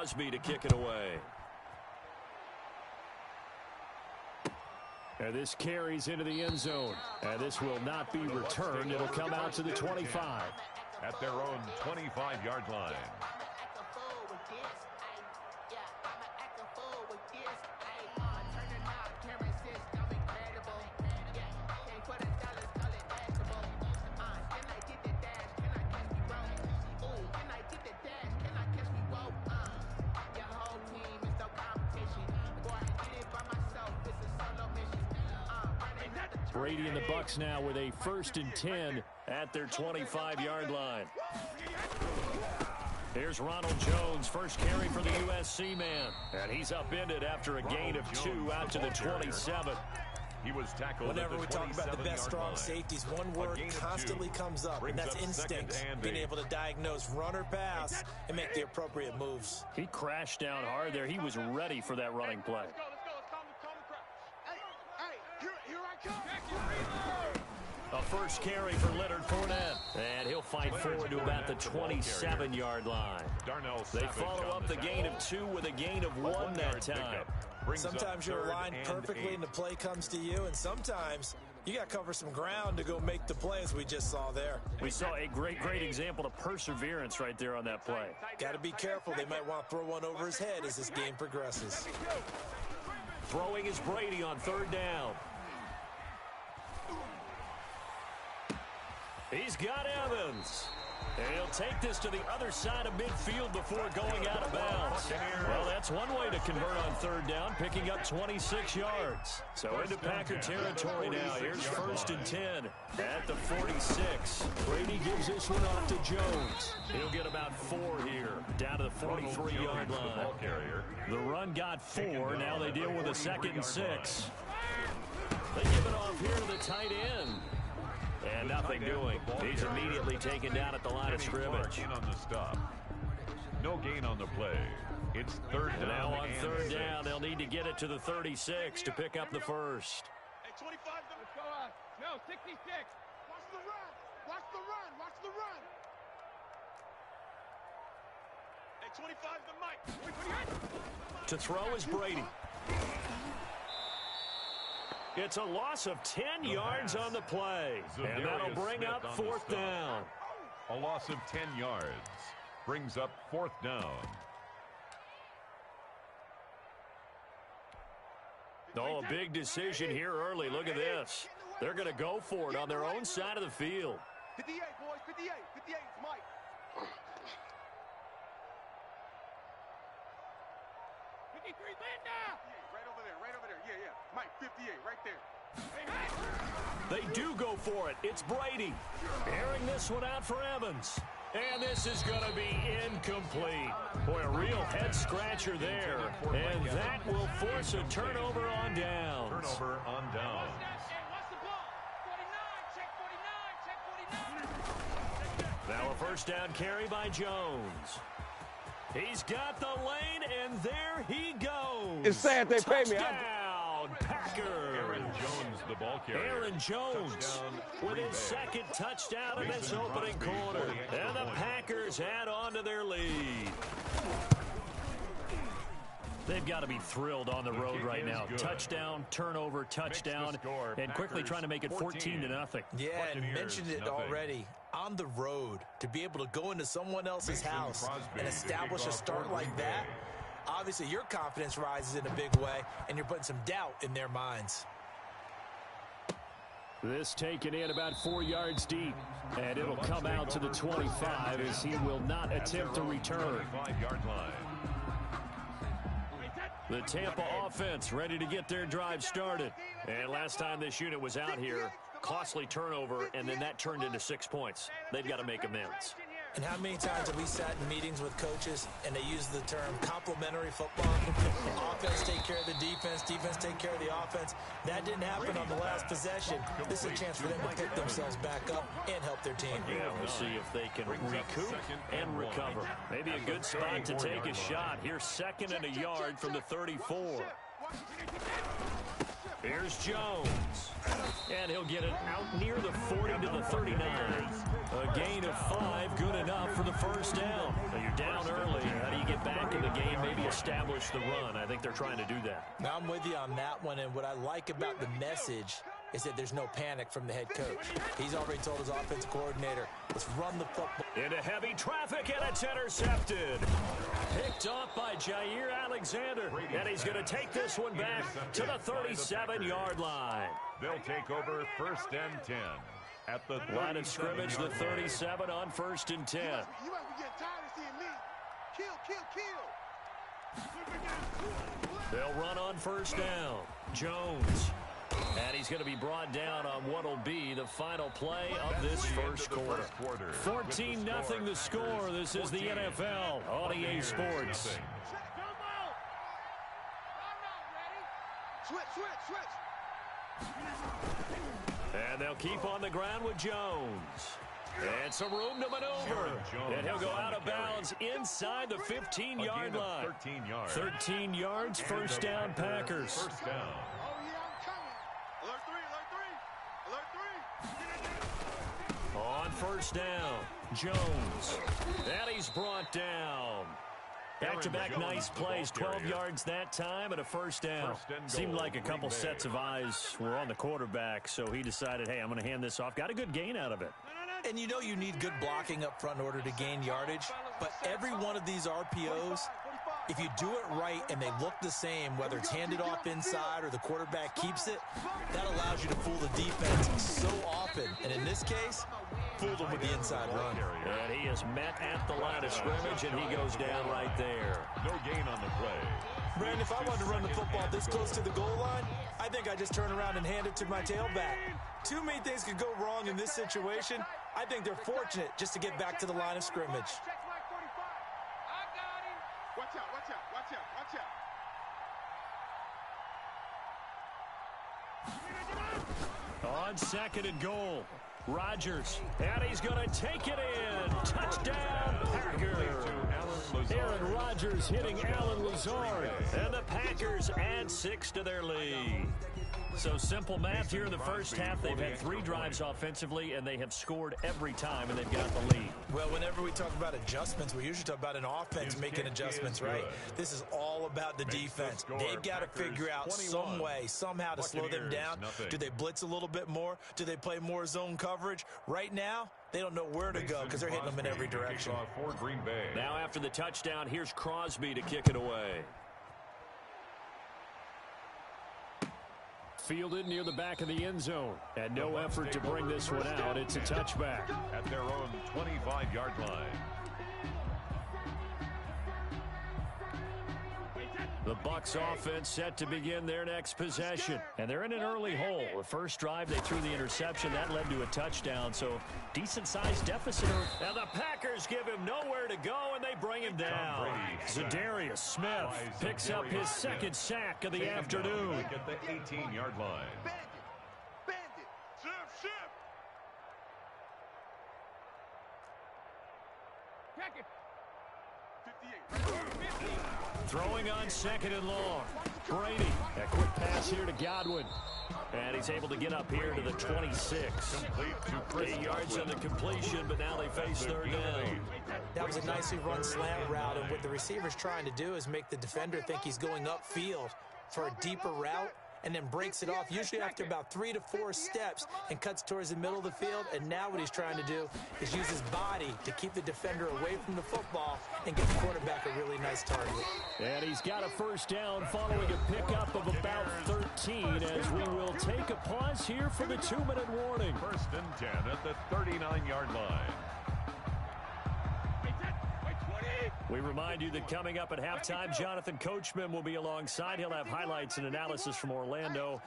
Crosby to kick it away. And this carries into the end zone. And this will not be returned. It'll come out to the 25. At their own 25-yard line. Brady and the Bucs now with a 1st and 10 at their 25-yard line. Here's Ronald Jones, first carry for the USC man. And he's upended after a gain of 2 out to the 27. He was tackled. Whenever we talk about the best strong safeties, one word constantly comes up, and that's instinct. Being able to diagnose run or pass and make the appropriate moves. He crashed down hard there. He was ready for that running play. A first carry for Leonard Fournette. And he'll fight forward to about the 27-yard line. They follow up the gain of 2 with a gain of 1 that time. Sometimes you're aligned perfectly and the play comes to you, and sometimes you got to cover some ground to go make the play, as we just saw there. We saw a great example of perseverance right there on that play. Got to be careful. They might want to throw one over his head as this game progresses. Throwing is Brady on 3rd down. He's got Evans. And he'll take this to the other side of midfield before going out of bounds. Well, that's one way to convert on 3rd down, picking up 26 yards. So into Packer territory now. Here's 1st and 10 at the 46. Brady gives this one off to Jones. He'll get about 4 here, down to the 43-yard line. The run got 4. Now they deal with a 2nd and 6. They give it off here to the tight end. And nothing doing. He's immediately taken down at the line of scrimmage. On the stop. No gain on the play. It's 3rd down. Now on 3rd down, they'll need to get it to the 36 to pick up the first. Hey, 25. Let's go on. No, 66. Watch the run. Watch the run. Watch the run. Hey, 25 the mic. To throw is Brady. It's a loss of 10 yards on the play. And that'll bring up 4th down. A loss of 10 yards brings up 4th down. Oh, a big decision here early. Look at this. They're going to go for it on their own side of the field. 58, boys. 58. 58 is Mike. 53, Linda. Right over there. Right over there. Yeah, yeah. Mike, 58, right there. They do go for it. It's Brady. Airing this one out for Evans. And this is going to be incomplete. Boy, a real head-scratcher there. And that will force a turnover on downs. Turnover on downs. Now a first down carry by Jones. He's got the lane, and there he goes. It's sad they pay me. Touchdown, Packers. Aaron Jones, the ball carrier. Aaron Jones with his 2nd touchdown in this opening quarter. And the Packers add on to their lead. They've got to be thrilled on the road right now. Touchdown, turnover, touchdown, and quickly trying to make it 14-0. Yeah, and mentioned it already. On the road, to be able to go into someone else's house and establish a start like that, obviously your confidence rises in a big way, and you're putting some doubt in their minds. This taken in about 4 yards deep, and it'll come out to the 25 as he will not attempt to return. The Tampa offense ready to get their drive started. And last time this unit was out here, costly turnover, and then that turned into 6 points. They've got to make amends. And how many times have we sat in meetings with coaches and they use the term complementary football? Offense take care of the defense, defense take care of the offense. That didn't happen on the last possession. This is a chance for them to pick themselves back up and help their team. Yeah, we'll see if they can recoup and recover. Maybe a good spot to take a shot. Here's 2nd and a yard from the 34. Here's Jones. And he'll get it out near the 40 to the 39. A gain of 5, good enough for the first down. Now you're down early. How do you get back in the game establish the run. I think they're trying to do that. Now, I'm with you on that one, and what I like about the message is that there's no panic from the head coach. He's already told his offensive coordinator, let's run the football. Into heavy traffic, and it's intercepted. Picked off by Jair Alexander, and he's going to take this one back to the 37-yard line. They'll take over 1st and 10. At the line of scrimmage, the 37 on 1st and 10. You might be getting tired of seeing me. Kill. They'll run on 1st down. Jones. And he's going to be brought down on what will be the final play of this first quarter. 14-0 the score. This is the NFL on EA Sports. Switch. And they'll keep on the ground with Jones. And some room to maneuver. And he'll go out of bounds inside the 15-yard line. 13 yards, first down, Packers. First down. Oh, yeah, I'm coming. Alert 3. On 1st down, Jones. And he's brought down. Back-to-back nice plays, 12 yards that time and a first down. Seemed like a couple sets of eyes were on the quarterback, so he decided, hey, I'm going to hand this off. Got a good gain out of it. And you know you need good blocking up front in order to gain yardage, but every one of these RPOs, if you do it right and they look the same, whether it's handed off inside or the quarterback keeps it, that allows you to fool the defense so often. And in this case, fooled them with the inside run. And he is met at the line of scrimmage, and he goes down right there. No gain on the play. Brandon, if I wanted to run the football this close to the goal line, I think I just turn around and hand it to my tailback. Too many things could go wrong in this situation. I think they're fortunate just to get back to the line of scrimmage. Watch out. On 2nd and goal, Rodgers, and he's going to take it in. Touchdown, Packers. Aaron Rodgers hitting Alan Lazard, and the Packers add 6 to their lead. So simple math here in the first half. They've had 3 drives offensively, and they have scored every time, and they've got the lead. Well, whenever we talk about adjustments, we usually talk about an offense making adjustments, right? This is all about the defense. They've got to figure out some way, somehow to slow them down. Do they blitz a little bit more? Do they play more zone coverage? Right now, they don't know where to go because they're hitting them in every direction. Now after the touchdown, here's Crosby to kick it away. Fielded near the back of the end zone. And no effort to bring this one out. It's a touchback. At their own 25-yard line. The Bucs offense set to begin their next possession. And they're in an early hole. The first drive, they threw the interception. That led to a touchdown. So decent-sized deficit. Now the Packers give him nowhere to go, and they bring him down. Zadarius Smith picks up his second sack of the afternoon. At the 18-yard line. Bandit. Shift. Pack it. 58. Throwing on 2nd and long. Brady, a quick pass here to Godwin. And he's able to get up here to the 26. 8 yards on the completion, but now they face 3rd down. That was a nicely run slant route, and what the receiver's trying to do is make the defender think he's going upfield for a deeper route, and then breaks it off, usually after about 3 to 4 steps, and cuts towards the middle of the field. And now what he's trying to do is use his body to keep the defender away from the football and get the quarterback a really nice target. And he's got a first down following a pickup of about 13, as we will take a pause here for the 2-minute warning. 1st and 10 at the 39-yard line. We remind you that coming up at halftime, Jonathan Coachman will be alongside. He'll have highlights and analysis from Orlando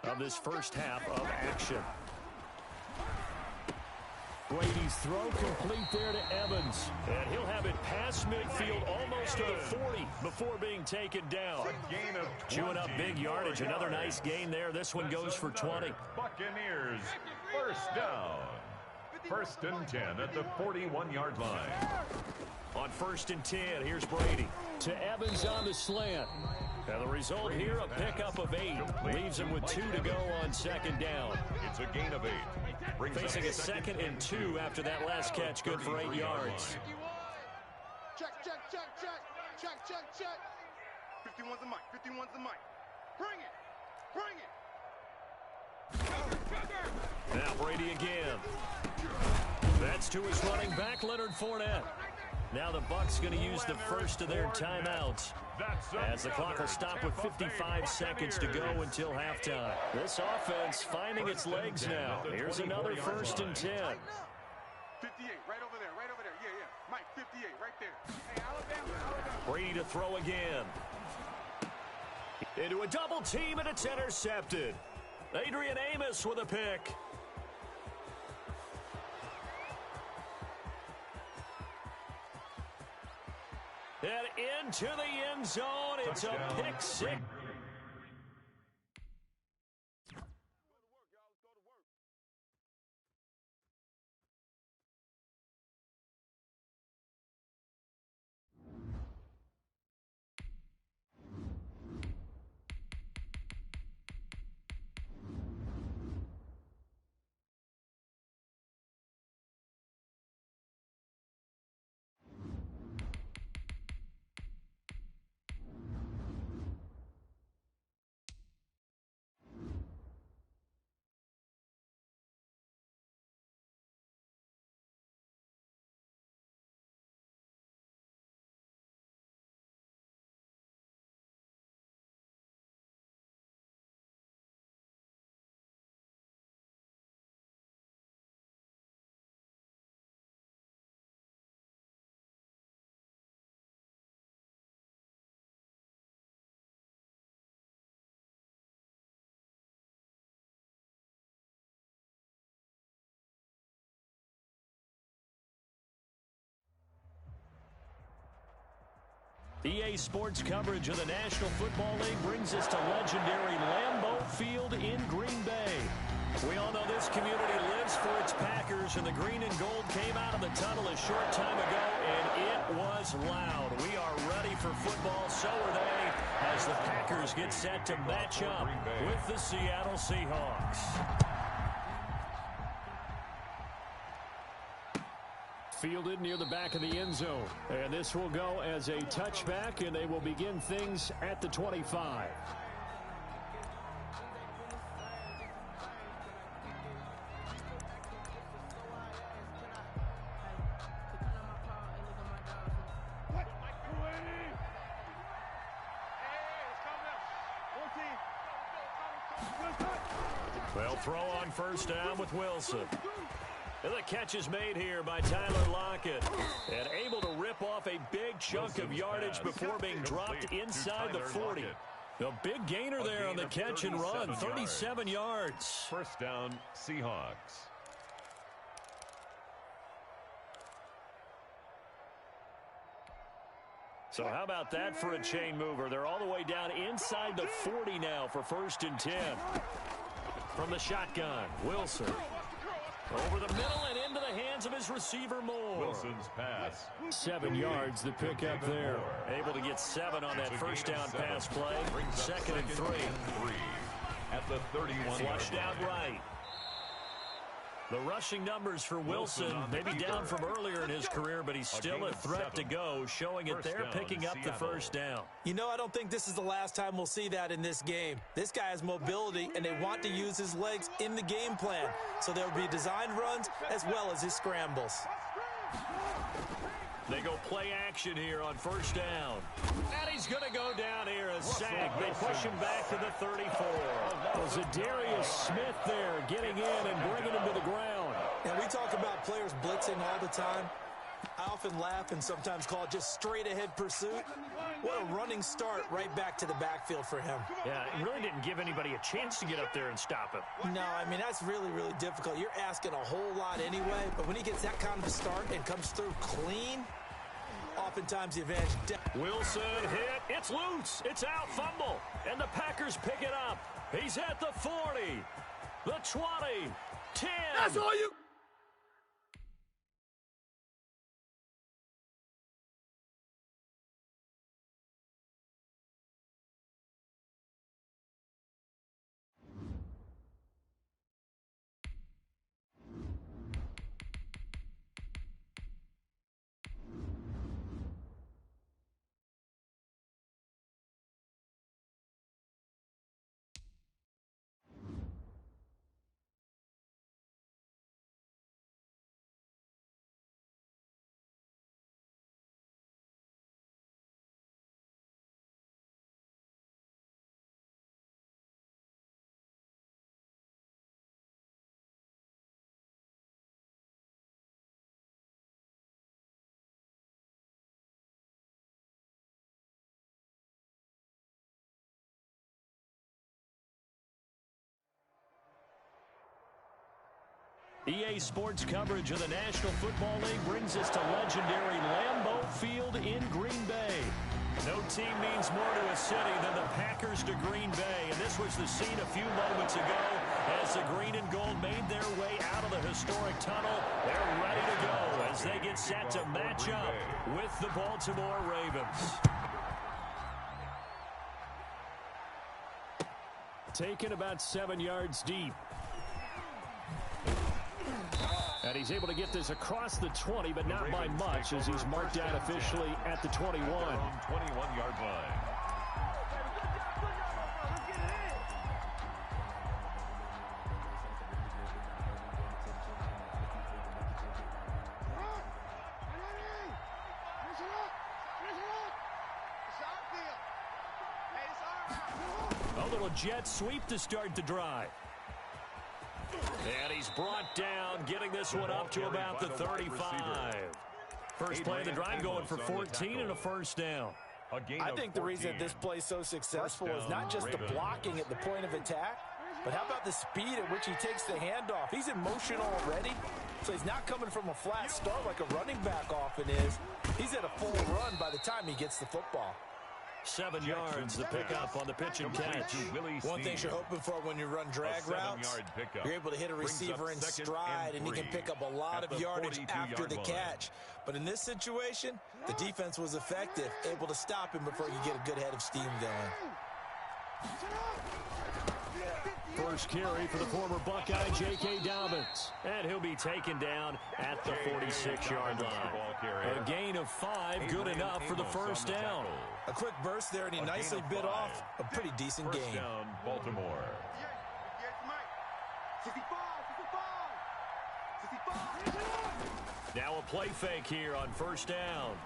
of this first half of action. Brady's throw complete there to Evans. And he'll have it past midfield almost to the 40 before being taken down. Gain of 20. Chewing up big yardage. Another nice gain there. This one goes for 20. Buccaneers, first down. 1st and 10 at the 41-yard line. On 1st and 10, here's Brady. To Evans on the slant. And the result here, a pickup of 8. Leaves him with 2 to go on 2nd down. It's a gain of 8. Facing a 2nd and 2 after that last catch, good for 8 yards. Check. 51's the mic. 51's the mic. Bring it. Bring it. Now Brady again. That's to his running back, Leonard Fournette. Now the Bucs going to use the first of their timeouts, as the clock will stop with 55 seconds to go until halftime. This offense finding its legs now. Here's another 1st and 10. 58, right over there, right over there. Yeah. Mike, 58, right there. Hey, Alabama. Brady to throw again. Into a double team, and it's intercepted. Adrian Amos with a pick. And into the end zone. It's a pick six. EA Sports coverage of the National Football League brings us to legendary Lambeau Field in Green Bay. We all know this community lives for its Packers, and the green and gold came out of the tunnel a short time ago, and it was loud. We are ready for football, so are they, as the Packers get set to match up with the Seattle Seahawks. Fielded near the back of the end zone. And this will go as a touchback, and they will begin things at the 25. They'll throw on 1st down with Wilson. And the catch is made here by Tyler Lockett, and able to rip off a big chunk of yardage before being dropped inside the 40. A big gainer there on the catch and run, 37 yards. 1st down, Seahawks. So how about that for a chain mover? They're all the way down inside the 40 now for 1st and 10. From the shotgun, Wilson. Over the middle and into the hands of his receiver, Moore. Wilson's pass. 7 yards, the pickup there. Able to get 7 on that 1st down pass play. 2nd and 3. At the 31. Flushed out right. The rushing numbers for Wilson, maybe down from earlier in his career, but he's still a threat to go, showing it there, picking up the 1st down. You know, I don't think this is the last time we'll see that in this game. This guy has mobility, and they want to use his legs in the game plan. So there will be designed runs as well as his scrambles. They go play action here on 1st down. And he's going to go down here, a sack. They push him back to the 34. Zadarius Smith there getting in and bringing him to the ground. And we talk about players blitzing all the time. I often laugh and sometimes call it just straight-ahead pursuit. What a running start right back to the backfield for him. Yeah, it really didn't give anybody a chance to get up there and stop him. No, I mean, that's really, really difficult. You're asking a whole lot anyway, but when he gets that kind of a start and comes through clean, oftentimes the advantage. Wilson hit. It's loose. It's out. Fumble. And the Packers pick it up. He's at the 40, the 20, 10. That's all you... EA Sports coverage of the National Football League brings us to legendary Lambeau Field in Green Bay. No team means more to a city than the Packers to Green Bay, and this was the scene a few moments ago as the green and gold made their way out of the historic tunnel. They're ready to go as they get set to match up with the Baltimore Ravens. Taken about 7 yards deep. And he's able to get this across the 20, but not by much as he's marked out officially at the 21. 21-yard line. A little jet sweep to start the drive. And he's brought down, getting this one up to about the 35. First play of the drive going for 14 and a first down. I think the reason that this play is so successful is not just the blocking at the point of attack, but how about the speed at which he takes the handoff? He's in motion already, so he's not coming from a flat start like a running back often is. He's at a full run by the time he gets the football. 7 yards the pickup on the pitch and catch. One thing you're hoping for when you run drag routes, you're able to hit a receiver in stride, and he can pick up a lot of yardage after the catch. But in this situation, the defense was effective, able to stop him before you get a good head of steam going. First carry for the former Buckeye, J.K. Dobbins. And he'll be taken down at the 46-yard line. A gain of 5, good enough for the first down. A quick burst there, and he nicely bit off a pretty decent gain. First down, Baltimore. Now a play fake here on first down.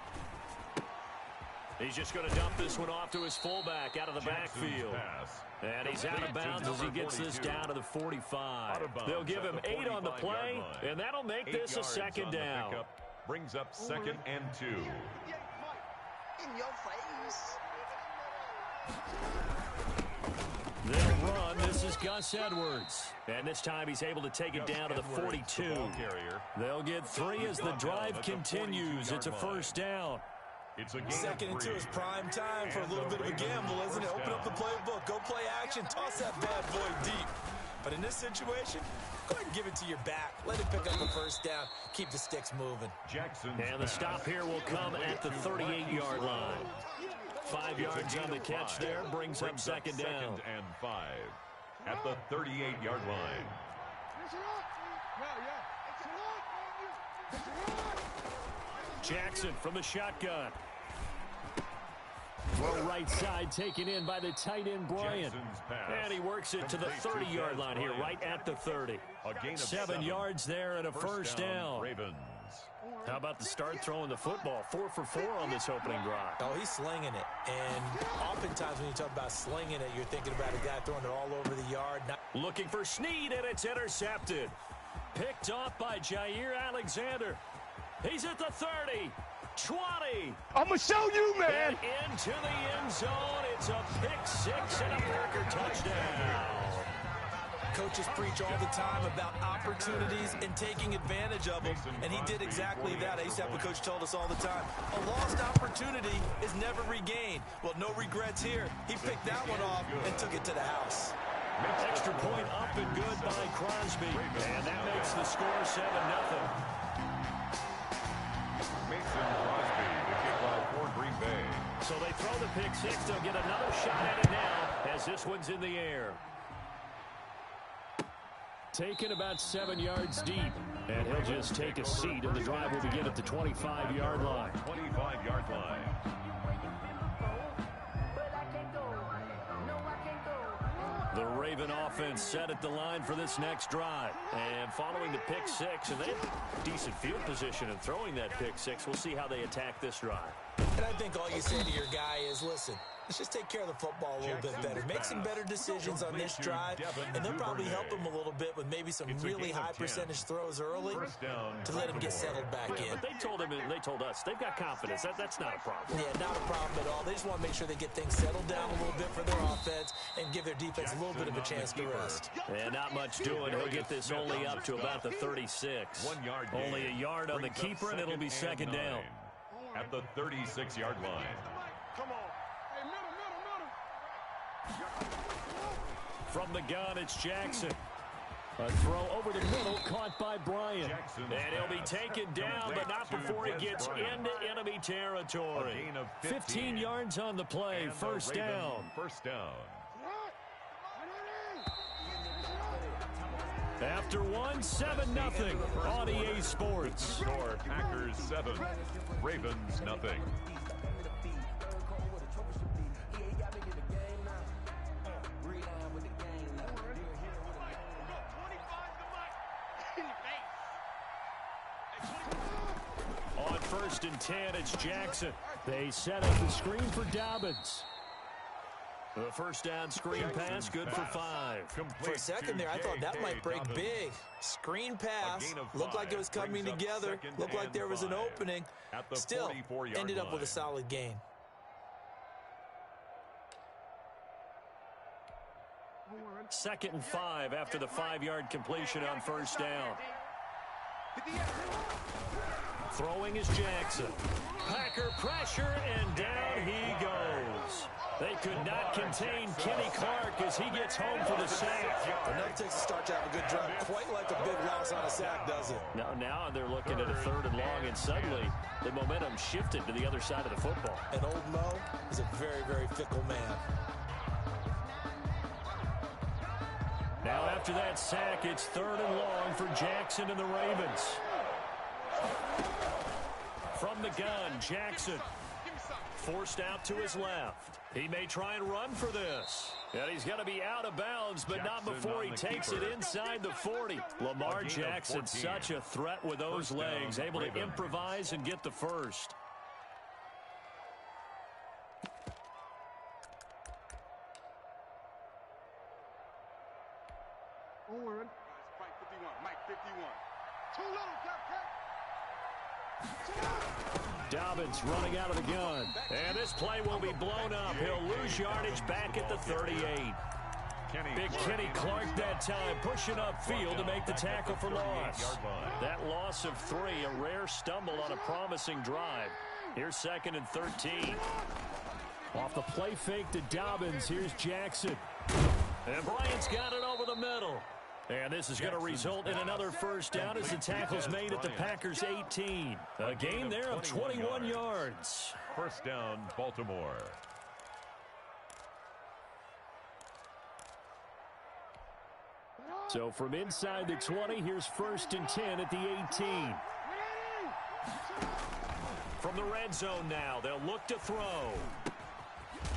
He's just going to dump this one off to his fullback out of the backfield. And he's out of bounds as he gets this down to the 45. They'll give him 8 on the play, and that'll make this a second down. Brings up 2nd and 2. In your face. They'll run. This is Gus Edwards. And this time he's able to take it down to the 42. They'll get 3 as the drive continues. It's a first down. It's a 2nd and 2 is prime time for a little bit of a gamble, isn't it? Open up the playbook, go play action, toss that bad boy deep. But in this situation, go ahead and give it to your back. Let it pick up the first down. Keep the sticks moving. And the stop here will come at the 38-yard line. 5 yards on the catch there, brings up second down. 2nd and 5 at the 38-yard line. Jackson from the shotgun. Throw right side taken in by the tight end Bryant. And he works it to the 30-yard line here, right at the 30. 7 yards there and a first down. How about the start throwing the football? 4 for 4 on this opening drive. Oh, he's slinging it. And oftentimes when you talk about slinging it, you're thinking about a guy throwing it all over the yard. Looking for Snead, and it's intercepted. Picked off by Jair Alexander. He's at the 30, 20. I'm going to show you, man. And into the end zone. It's a pick-6 and a Packer touchdown. Coaches preach all the time about opportunities and taking advantage of them, and he did exactly that. I used to have a coach told us all the time, a lost opportunity is never regained. Well, no regrets here. He picked that one off and took it to the house. Extra point up and good by Crosby, and that makes the score 7-0. Mason Crosby, the kickoff for Green Bay. So they throw the pick-6. They'll get another shot at it now as this one's in the air. Taken about 7 yards deep, and he'll just take a seat, and the drive will begin at the 25-yard line. 25-yard line. The Raven offense set at the line for this next drive. And following the pick-6, and they have decent field position in throwing that pick-6. We'll see how they attack this drive. And I think all you say to your guy is, listen, Let's just take care of the football a little bit better. Make some better decisions on this drive, and they'll probably help him a little bit with maybe some really high percentage throws early to let him get settled back in. But they told us they've got confidence. That's not a problem. Yeah, not a problem at all. They just want to make sure they get things settled down a little bit for their offense and give their defense a little bit of a chance to rest. And not much doing. He'll get this only up to about the 36. 1 yard. Only a yard on the keeper, and it'll be second down. At the 36-yard line. Come on. Hey, middle. From the gun, it's Jackson. A throw over the middle, caught by Bryant. And he'll be taken down, but not before he gets into enemy territory. 15 yards on the play, first down. First down. After one, 7-0 on EA Sports. Score Packers 7, Ravens nothing. On 1st and 10, it's Jackson. They set up the screen for Dobbins. The first down screen pass, good for 5. For a second there, I thought that might break big. Screen pass, looked like it was coming together, looked like there was an opening. Still, ended up with a solid gain. Second and 5 after the 5-yard completion on first down. Throwing is Jackson. Packer pressure, and down he goes. They could not contain Kenny Clark as he gets home for the sack. Enough takes a start to have a good drive. Quite like a big loss on a sack, does it? Now they're looking at a 3rd and long, and suddenly the momentum shifted to the other side of the football. And Old Mo is a very, very fickle man. Now after that sack, it's 3rd and long for Jackson and the Ravens. From the gun, Jackson forced out to his left. He may try and run for this. And he's going to be out of bounds, but not before he takes it inside the 40. Lamar Jackson, such a threat with those legs, able to improvise and get the first. Mike 51. Too little, Dobbins running out of the gun. And this play will be blown up. He'll lose yardage back at the 38. Big Kenny Clark that time pushing upfield to make the tackle for loss. That loss of 3, a rare stumble on a promising drive. Here's 2nd and 13. Off the play fake to Dobbins, here's Jackson. And Bryant's got it over the middle. And this is going to result in another first down as the tackle's made at the Packers' 18. A gain there of 21 yards. First down, Baltimore. So from inside the 20, here's 1st and 10 at the 18. From the red zone now, they'll look to throw.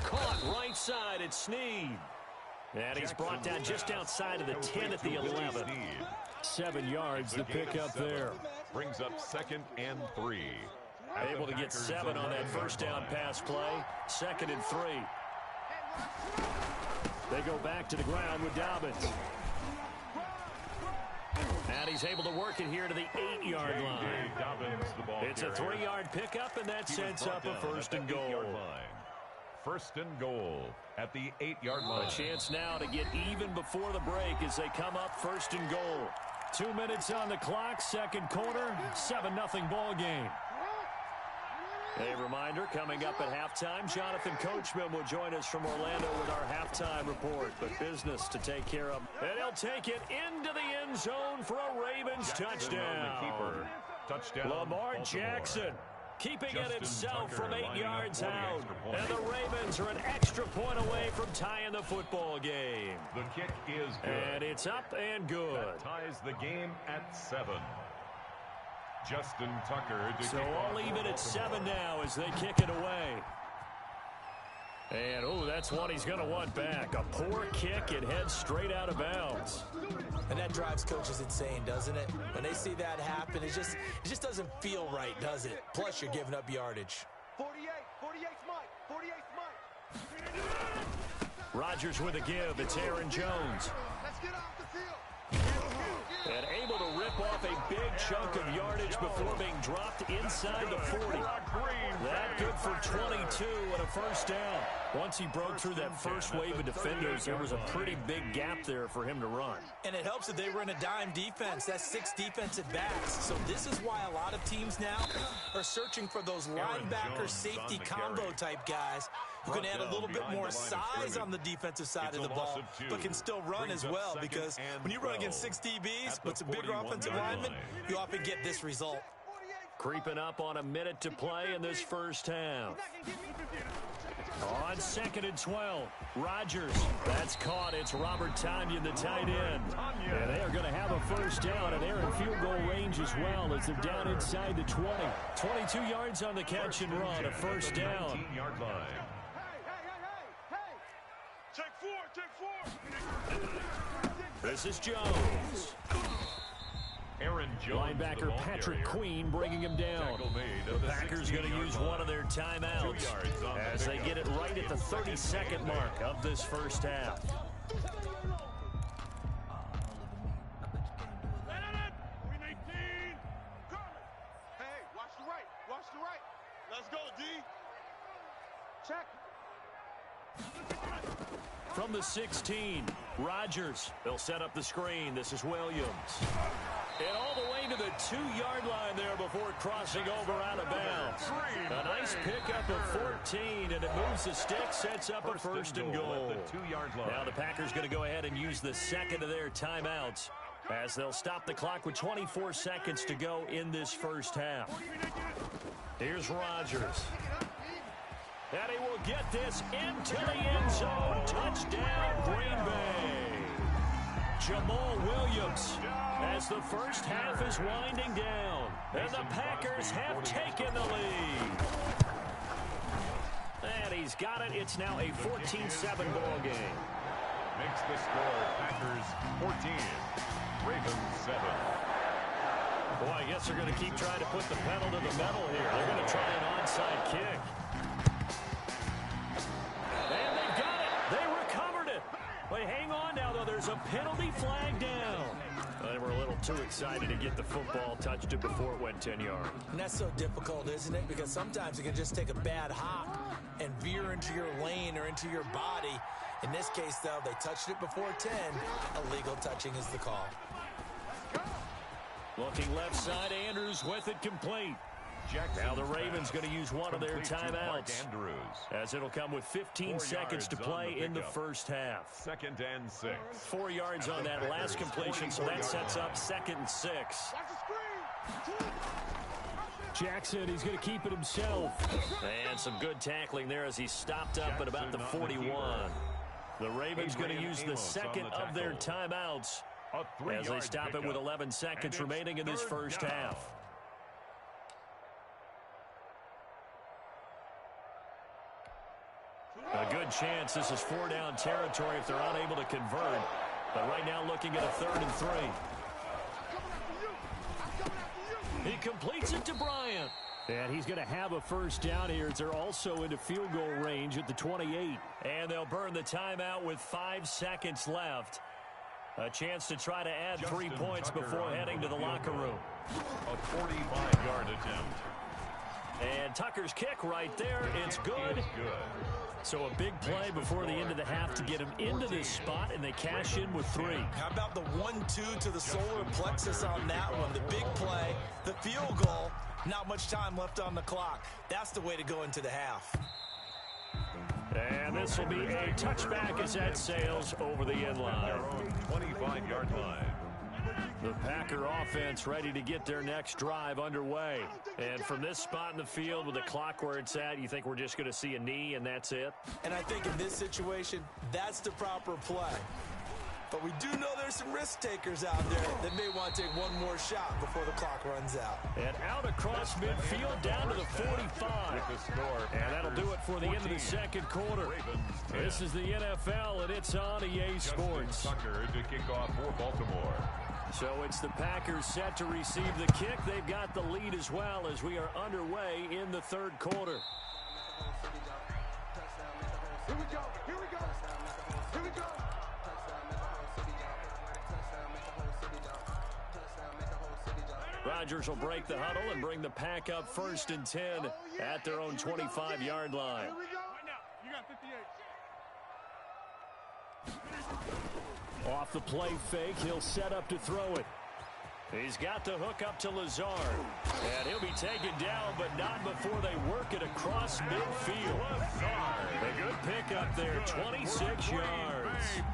Caught right side, it's Snead. And he's brought down just outside of the 10 at the 11. 7 yards to pick up there. Brings up 2nd and 3. Able to get 7 on that first down pass play. 2nd and 3. They go back to the ground with Dobbins. And he's able to work it here to the 8-yard line. It's a 3-yard pickup, and that sets up a 1st and goal. 1st and goal at the 8-yard line. A chance now to get even before the break as they come up 1st and goal. 2 minutes on the clock, 2nd quarter, 7-0 ball game. A reminder, coming up at halftime, Jonathan Coachman will join us from Orlando with our halftime report. But business to take care of. And he'll take it into the end zone for a Ravens touchdown. Lamar Jackson keeping it himself from 8 yards out. And the Ravens are an extra point away from tying the football game. The kick is good. And it's up and good. That ties the game at 7. Justin Tucker to so kick all off even at 7 now as they kick it away. And, oh, that's one he's going to want back. A poor kick, it heads straight out of bounds. And that drives coaches insane, doesn't it? When they see that happen, it just doesn't feel right, does it? Plus, you're giving up yardage. 48's Mike. 48's Mike. Rodgers with a give. It's Aaron Jones. Let's get off the field. And able to rip off a big chunk of yardage before being dropped inside the 40. That good for 22 and a first down. Once he broke through that first wave of defenders, there was a pretty big gap there for him to run. And it helps that they were in a dime defense. That's 6 defensive backs. So this is why a lot of teams now are searching for those linebacker safety combo type guys who can add a little bit more size on the defensive side of the ball, but can still run as well, because when you run against 6 DBs with some bigger offensive linemen, you often get this result. Creeping up on a minute to play in this first half. On 2nd and 12, Rodgers. That's caught. It's Robert Tonyan, the tight end. And they are going to have a first down, and they're in field goal range as well as they're down inside the 20. 22 yards on the catch and run, a first down. 18-yard line. Take 4. This is Jones. Aaron Jones. Linebacker Patrick Queen bringing him down. The Packers going to use one of their timeouts as they get it right at the 32nd mark of this first half. Hey, watch the right. Watch the right. Let's go, D. Check. From the 16, Rodgers. They'll set up the screen. This is Williams. And all the way to the 2-yard line there before crossing over out of bounds. A nice pickup of 14, and it moves the stick, sets up a first and goal. Now the Packers going to go ahead and use the second of their timeouts as they'll stop the clock with 24 seconds to go in this first half. Here's Rodgers. And he will get this into the end zone. Touchdown, Green Bay. Jamal Williams as the first half is winding down. And the Packers have taken the lead. And he's got it. It's now a 14-7 ball game. Makes the score Packers 14, Ravens 7. Boy, I guess they're going to keep trying to put the pedal to the metal here. They're going to try an onside kick. And they've got it. They recovered it. Wait, hang on now, though. There's a penalty flag down. They were a little too excited to get the football, touched it before it went 10 yards. And that's so difficult, isn't it? Because sometimes it can just take a bad hop and veer into your lane or into your body. In this case, though, they touched it before 10. Illegal touching is the call. Looking left side, Andrews with it complete. Now the Ravens going to use one of their timeouts as it'll come with 15 seconds to play in the first half. 2nd and 6. 4 yards on that last completion, so that sets up 2nd and 6. Jackson, he's going to keep it himself. And some good tackling there as he stopped up at about the 41. The Ravens going to use the second of their timeouts as they stop it with 11 seconds remaining in this first half. A good chance this is 4-down territory if they're unable to convert. But right now looking at a 3rd and 3. He completes it to Bryant. And he's going to have a first down here as they're also into field goal range at the 28. And they'll burn the timeout with 5 seconds left. A chance to try to add 3 points before heading to the locker room. A 45-yard attempt. And Tucker's kick right there. It's good. So a big play before the end of the half to get him into this spot, and they cash in with 3. How about the 1-2 to the solar plexus on that one? The big play, the field goal, not much time left on the clock. That's the way to go into the half. And this will be a touchback as that sails over the end line. 25-yard line. The Packer offense ready to get their next drive underway. And from this spot in the field with the clock where it's at, you think we're just going to see a knee and that's it? And I think in this situation, that's the proper play. But we do know there's some risk takers out there that may want to take one more shot before the clock runs out. And out across midfield down to the 45. And that'll do it for the end of the second quarter. This is the NFL, and it's on EA Sports. Tucker to kick off for Baltimore. So it's the Packers set to receive the kick. They've got the lead as well as we are underway in the third quarter. Here we go. Here we go. Rodgers will break the huddle and bring the pack up 1st and 10 at their own 25-yard line. Here we go. Right now. You got 58. Off the play fake, he'll set up to throw it. He's got the hook up to Lazard. And he'll be taken down, but not before they work it across midfield. A good pickup there, 26 yards.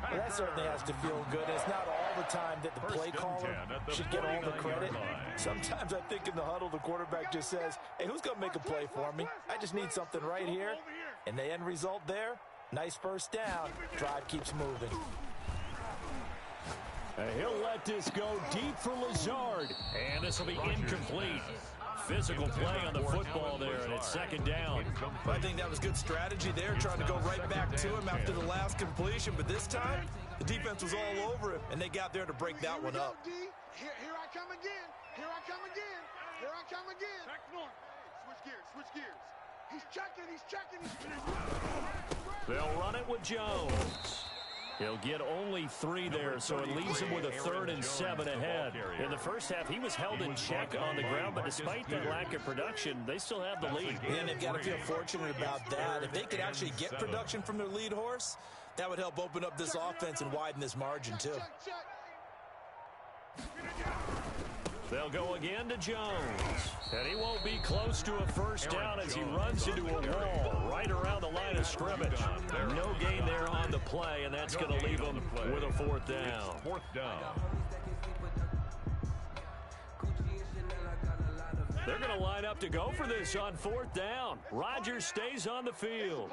Well, that certainly has to feel good. It's not all the time that the play caller should get all the credit. Sometimes I think in the huddle, the quarterback just says, hey, who's going to make a play for me? I just need something right here. And the end result there, nice first down. Drive keeps moving. He'll let this go deep for Lazard. And this will be incomplete. Physical play on the football there, and it's 2nd down. I think that was good strategy there, trying to go right back to him after the last completion. But this time, the defense was all over him, and they got there to break that one up. Here I come again. Here I come again. Here I come again. Back north. Switch gears. Switch gears. He's checking. He's checking. They'll run it with Jones. He'll get only 3 there, so it leaves him with a 3rd and 7 ahead. In the first half, he was held in check on the ground, but despite that lack of production, they still have the lead. And they've got to feel fortunate about that. If they could actually get production from their lead horse, that would help open up this offense and widen this margin, too. They'll go again to Jones. And he won't be close to a first down as he runs into a wall right around the line of scrimmage. No gain there on the play, and that's going to leave him with a 4th down. 4th down. They're going to line up to go for this on 4th down. Rodgers stays on the field.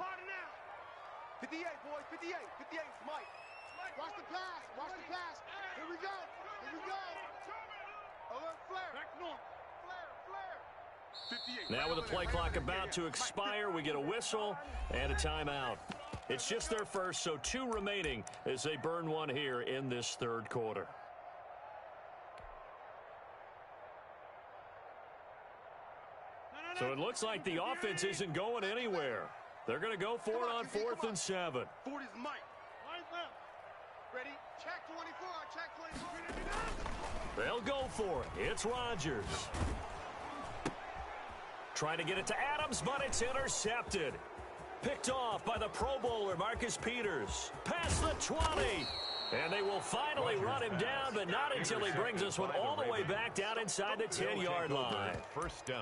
58, boys, 58, 58, Mike. Watch the pass. Watch the pass. Here we go. Here we go. Back north. Flare. 58. Now with the play clock about to expire, we get a whistle and a timeout. It's just their first, so 2 remaining as they burn one here in this 3rd quarter. So it looks like the offense isn't going anywhere. They're going to go for it on 4th and 7. 40's Mike. Line left. Ready? Check 24. Check 24. They'll go for it. It's Rodgers. Trying to get it to Adams, but it's intercepted. Picked off by the Pro Bowler, Marcus Peters. Past the 20. And they will finally run him down, but not until he brings us one all the way back down inside the 10-yard line.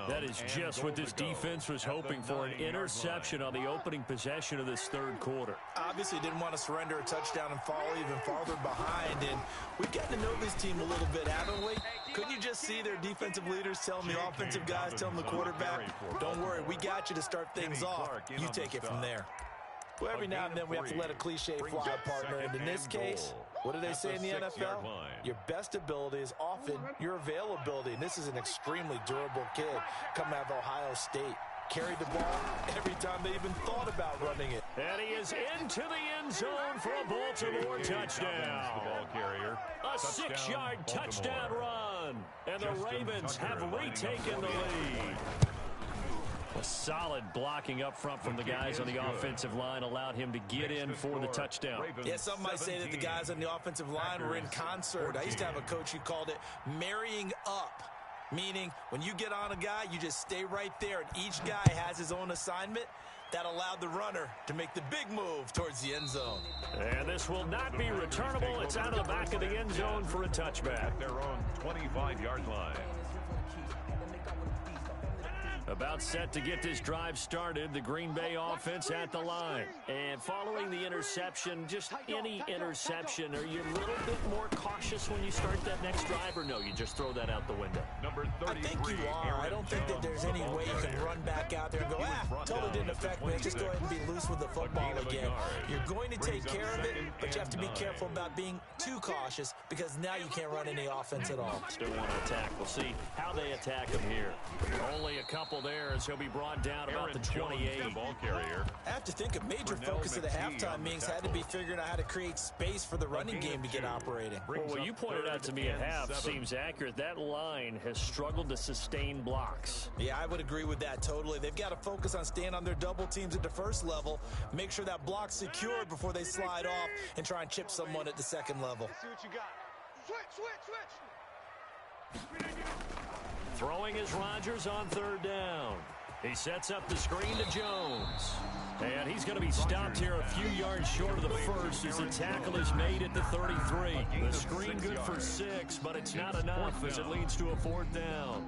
That is just what this defense was hoping for, an interception on the opening possession of this 3rd quarter. Obviously didn't want to surrender a touchdown and fall even farther behind. And we've gotten to know this team a little bit, haven't we? Couldn't you just see their defensive leaders telling the offensive guys, telling the quarterback, don't worry, we got you to start things off. You take it from there. Well, every now and then we have to let a cliche fly, partner. And in this case, what do they say in the NFL? Your best ability is often your availability. And this is an extremely durable kid coming out of Ohio State. Carried the ball every time they even thought about running it. And he is into the end zone for a Baltimore touchdown. A 6-yard touchdown run. And the Ravens have retaken the lead. A solid blocking up front from the guys on the offensive line allowed him to get in for the touchdown. Yeah, some might say that the guys on the offensive line were in concert. I used to have a coach who called it marrying up, meaning when you get on a guy, you just stay right there, and each guy has his own assignment. That allowed the runner to make the big move towards the end zone. And this will not be returnable. It's out of the back of the end zone for a touchback. Their own 25-yard line. About set to get this drive started, the Green Bay offense at the line. And following the interception, just any interception, are you a little bit more cautious when you start that next drive, or no, you just throw that out the window? I think you are. I don't think that there's any way you can run back out there and go, totally didn't affect me. Just go ahead and be loose with the football again. You're going to take care of it, but you have to be careful about being too cautious because now you can't run any offense at all. Still want to attack. We'll see how they attack them here. Only a couple tackle there as he'll be brought down about the 28. The ball carrier. I have to think a major focus of the halftime meetings had to be figuring out how to create space for the running game to get operating. Well, what you pointed out to me at half seems accurate. That line has struggled to sustain blocks. Yeah, I would agree with that totally. They've got to focus on staying on their double teams at the first level, make sure that block's secured before they slide off and try and chip someone at the second level. See what you got. Switch. Throwing is Rodgers on third down. He sets up the screen to Jones. And he's going to be stopped here a few yards short of the first as the tackle is made at the 33. The screen good for 6, but it's not enough as it leads to a 4th down.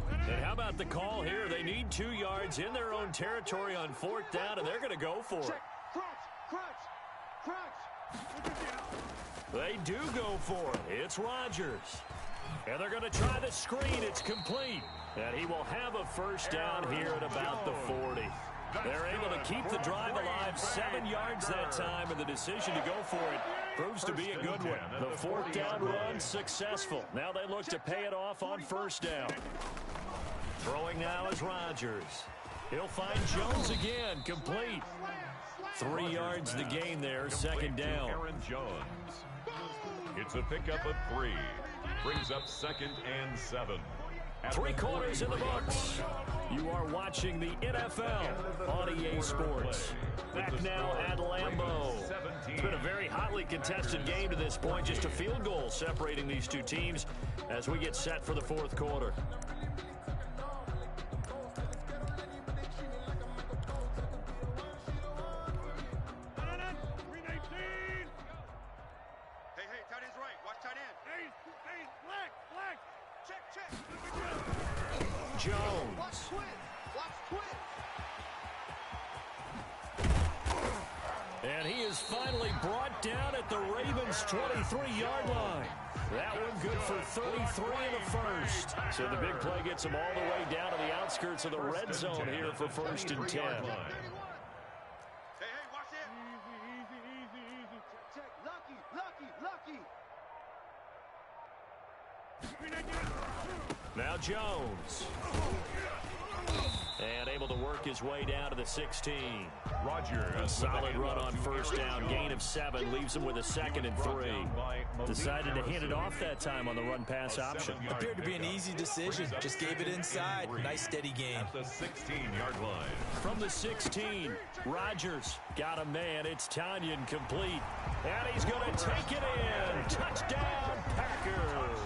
And how about the call here? They need 2 yards in their own territory on 4th down, and they're going to go for it. They do go for it. It's Rodgers. And they're going to try the screen. It's complete. And he will have a first down here at about the 40. They're able to keep the drive alive 7 yards that time, and the decision to go for it proves to be a good one. The 4th down run successful. Now they look to pay it off on first down. Throwing now is Rodgers. He'll find Jones again, complete. 3 yards the gain there, second down. Aaron Jones. It's a pickup of 3. Brings up 2nd and 7. 3 quarters in the books. You are watching the NFL on EA Sports. Back now at Lambeau. It's been a very hotly contested game to this point. Just a field goal separating these two teams as we get set for the 4th quarter. Jones. And he is finally brought down at the Ravens' 23-yard line. That one good for 33 in the first. So the big play gets him all the way down to the outskirts of the red zone here for 1st and 10. Now Jones. And able to work his way down to the 16. Rodgers. A solid run on first down. Gain of 7. Leaves him with a 2nd and 3. Decided to hand it off that time on the run-pass option. Appeared to be an easy decision. Just gave it inside. Nice steady gain. At the 16-yard line. From the 16, Rodgers got a man. It's Tanyan complete. And he's going to take it in. Touchdown, Packers.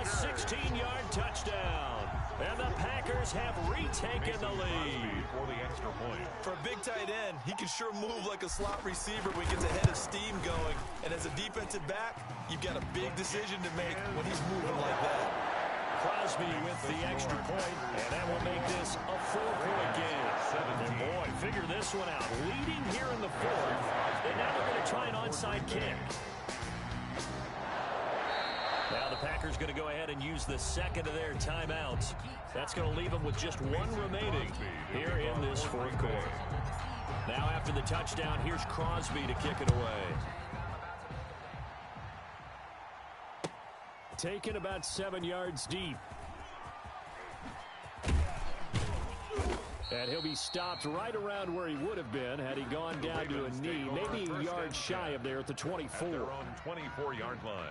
A 16-yard touchdown. And the Packers have retaken the lead. For the extra point. For a big tight end, he can sure move like a slot receiver when he gets a head of steam going. And as a defensive back, you've got a big decision to make when he's moving like that. Crosby with the extra point, and that will make this a 4-point game. And boy, figure this one out. Leading here in the 4th, and now they're going to try an onside kick. Now the Packers going to go ahead and use the 2nd of their timeouts. That's going to leave them with just 1 remaining here in this 4th quarter. Now after the touchdown, here's Crosby to kick it away. Taken about 7 yards deep. And he'll be stopped right around where he would have been had he gone down to a knee, maybe a yard shy of there at the 24. At their own 24-yard line.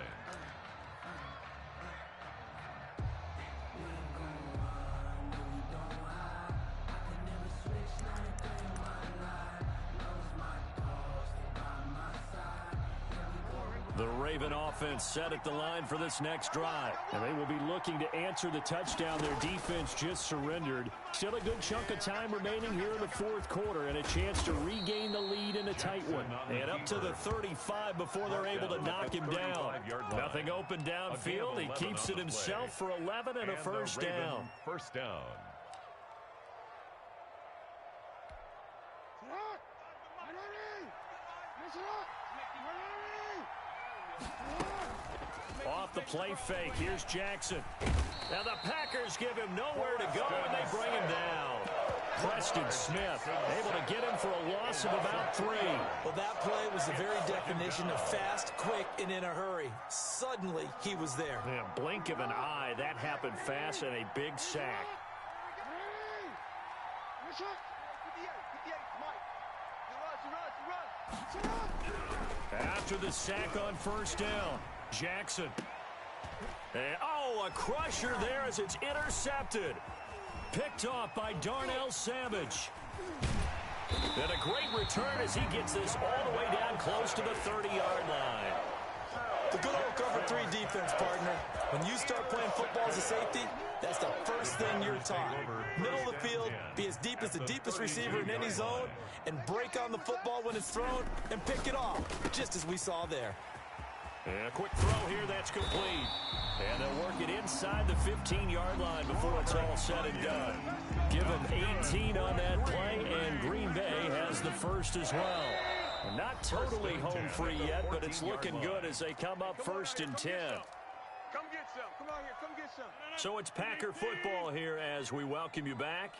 The Raven offense set at the line for this next drive. And they will be looking to answer the touchdown their defense just surrendered. Still a good chunk of time remaining here in the 4th quarter and a chance to regain the lead in a tight one. And up to the 35 before they're able to knock him down. Nothing open downfield. He keeps it himself for 11 and a first down. First down. Off the play fake, here's Jackson. Now the Packers give him nowhere to go, and they bring him down. Preston Smith, able to get him for a loss of about 3. Well, that play was the very definition of fast, quick, and in a hurry. Suddenly, he was there. Yeah, blink of an eye, that happened fast, and a big sack. After the sack on first down, Jackson. And, a crusher there as it's intercepted. Picked off by Darnell Savage. And a great return as he gets this all the way down close to the 30-yard line. The good old cover 3 defense, partner. When you start playing football as a safety, that's the first thing you're taught. Middle of the field, be as deep as the deepest receiver in any zone, and break on the football when it's thrown and pick it off, just as we saw there. And a quick throw here, that's complete. And they'll work it inside the 15-yard line before it's all said and done. Give them 18 on that play, and Green Bay has the first as well. Not totally home free yet, but it's looking good as they come up 1st and 10. Come get some. Come out here. Come get some. So it's Packer football here as we welcome you back.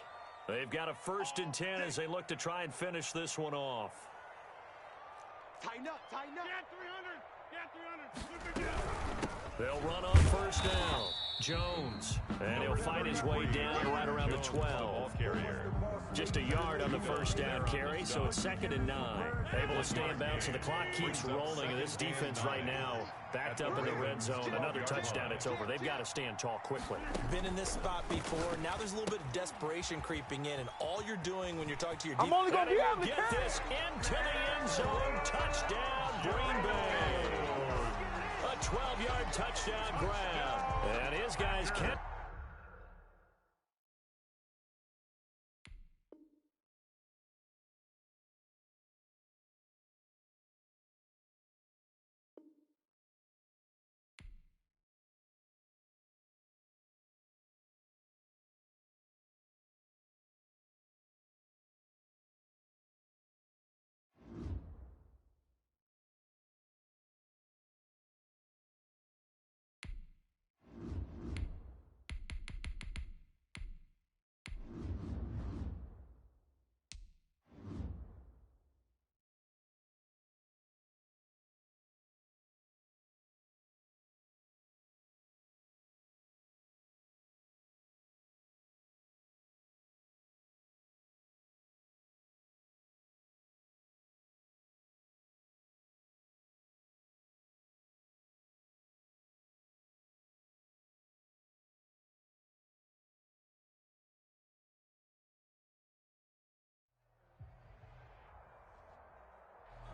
They've got a 1st and 10 as they look to try and finish this one off. Tighten up. Tighten up. Get 300. Get 300. They'll run on first down. Jones. And he'll find his way down right around the 12. Just a yard on the first down carry, so it's 2nd and 9. Able to stay in bounds, so the clock keeps rolling, and this defense right now backed up in the red zone. Another touchdown, it's over. They've got to stand tall quickly. Been in this spot before. Now there's a little bit of desperation creeping in, and all you're doing when you're talking to your defense. I'm only going to be able to get this into the end zone. Touchdown, Green Bay. A 12-yard touchdown grab. And his guys can't.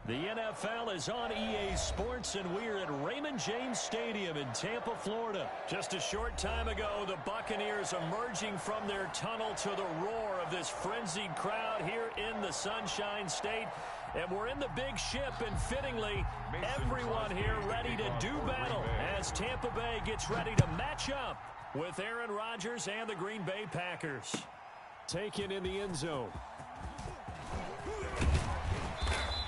The NFL is on EA Sports, and we're at Raymond James Stadium in Tampa, Florida. Just a short time ago, the Buccaneers emerging from their tunnel to the roar of this frenzied crowd here in the Sunshine State. And we're in the big ship, and fittingly, everyone here ready to do battle as Tampa Bay gets ready to match up with Aaron Rodgers and the Green Bay Packers. Taken in the end zone.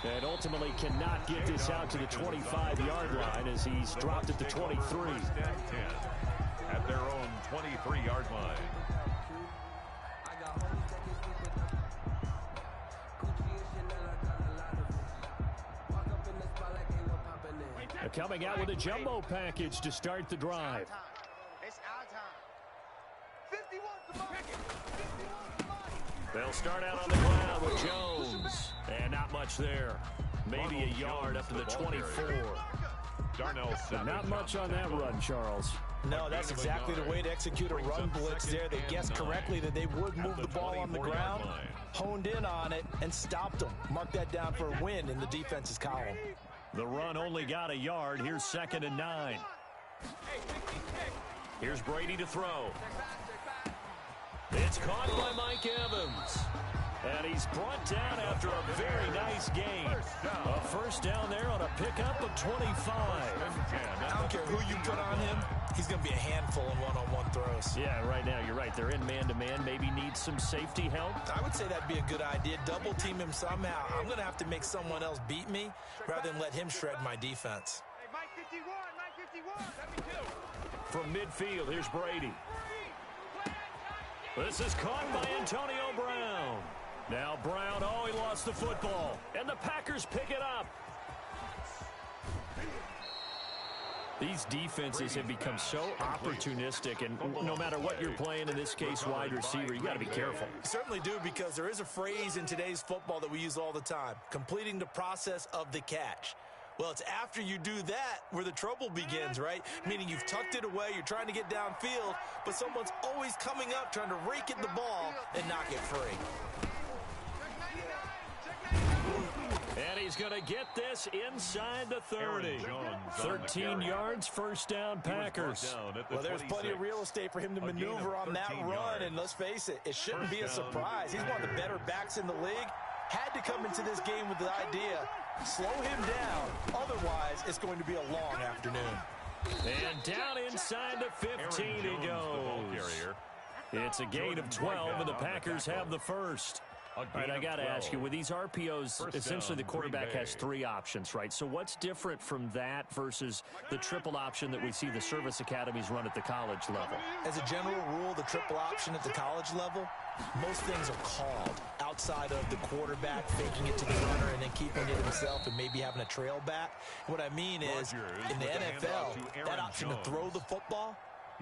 And ultimately cannot get this out to the 25-yard line as he's dropped at the 23. At their own 23-yard line. They're coming out with a jumbo package to start the drive. It's our time. 51. They'll start out on the ground with Jones. And not much there. Maybe a yard up to the 24. Darnell Savage. Not much on that run, Charles. No, that's exactly the way to execute a run blitz there. They guessed correctly that they would move the ball on the ground, honed in on it, and stopped them. Mark that down for a win in the defense's column. The run only got a yard. Here's 2nd and 9. Here's Brady to throw. It's caught by Mike Evans. And he's brought down after a very nice game. A first down there on a pickup of 25. I don't care who you put on him. He's going to be a handful in one-on-one throws. Yeah, right now you're right. They're in man-to-man. Maybe needs some safety help. I would say that'd be a good idea. Double team him somehow. I'm going to have to make someone else beat me rather than let him shred my defense. Hey, Mike 51. Mike 51. 72. From midfield, here's Brady. This is caught by Antonio Brown. Now Brown, oh, he lost the football. And the Packers pick it up. These defenses have become so opportunistic, and no matter what you're playing, in this case, wide receiver, you got to be careful. You certainly do, because there is a phrase in today's football that we use all the time, completing the process of the catch. Well, it's after you do that where the trouble begins, right? Meaning you've tucked it away, you're trying to get downfield, but someone's always coming up trying to rake at the ball and knock it free. And he's going to get this inside the 30. 13 yards, first down, Packers. Well, there's plenty of real estate for him to maneuver on that run, and let's face it, it shouldn't be a surprise. He's one of the better backs in the league. Had to come into this game with the idea, slow him down, otherwise it's going to be a long afternoon. And down inside the 15 he goes. It's a gain of 12, and the Packers have the first. All right, I got to ask you, with these RPOs, essentially the quarterback has three options, right? So what's different from that versus the triple option that we see the service academies run at the college level? As a general rule, the triple option at the college level, most things are called outside of the quarterback faking it to the runner and then keeping it himself and maybe having a trail back. What I mean is, in the NFL, that option to throw the football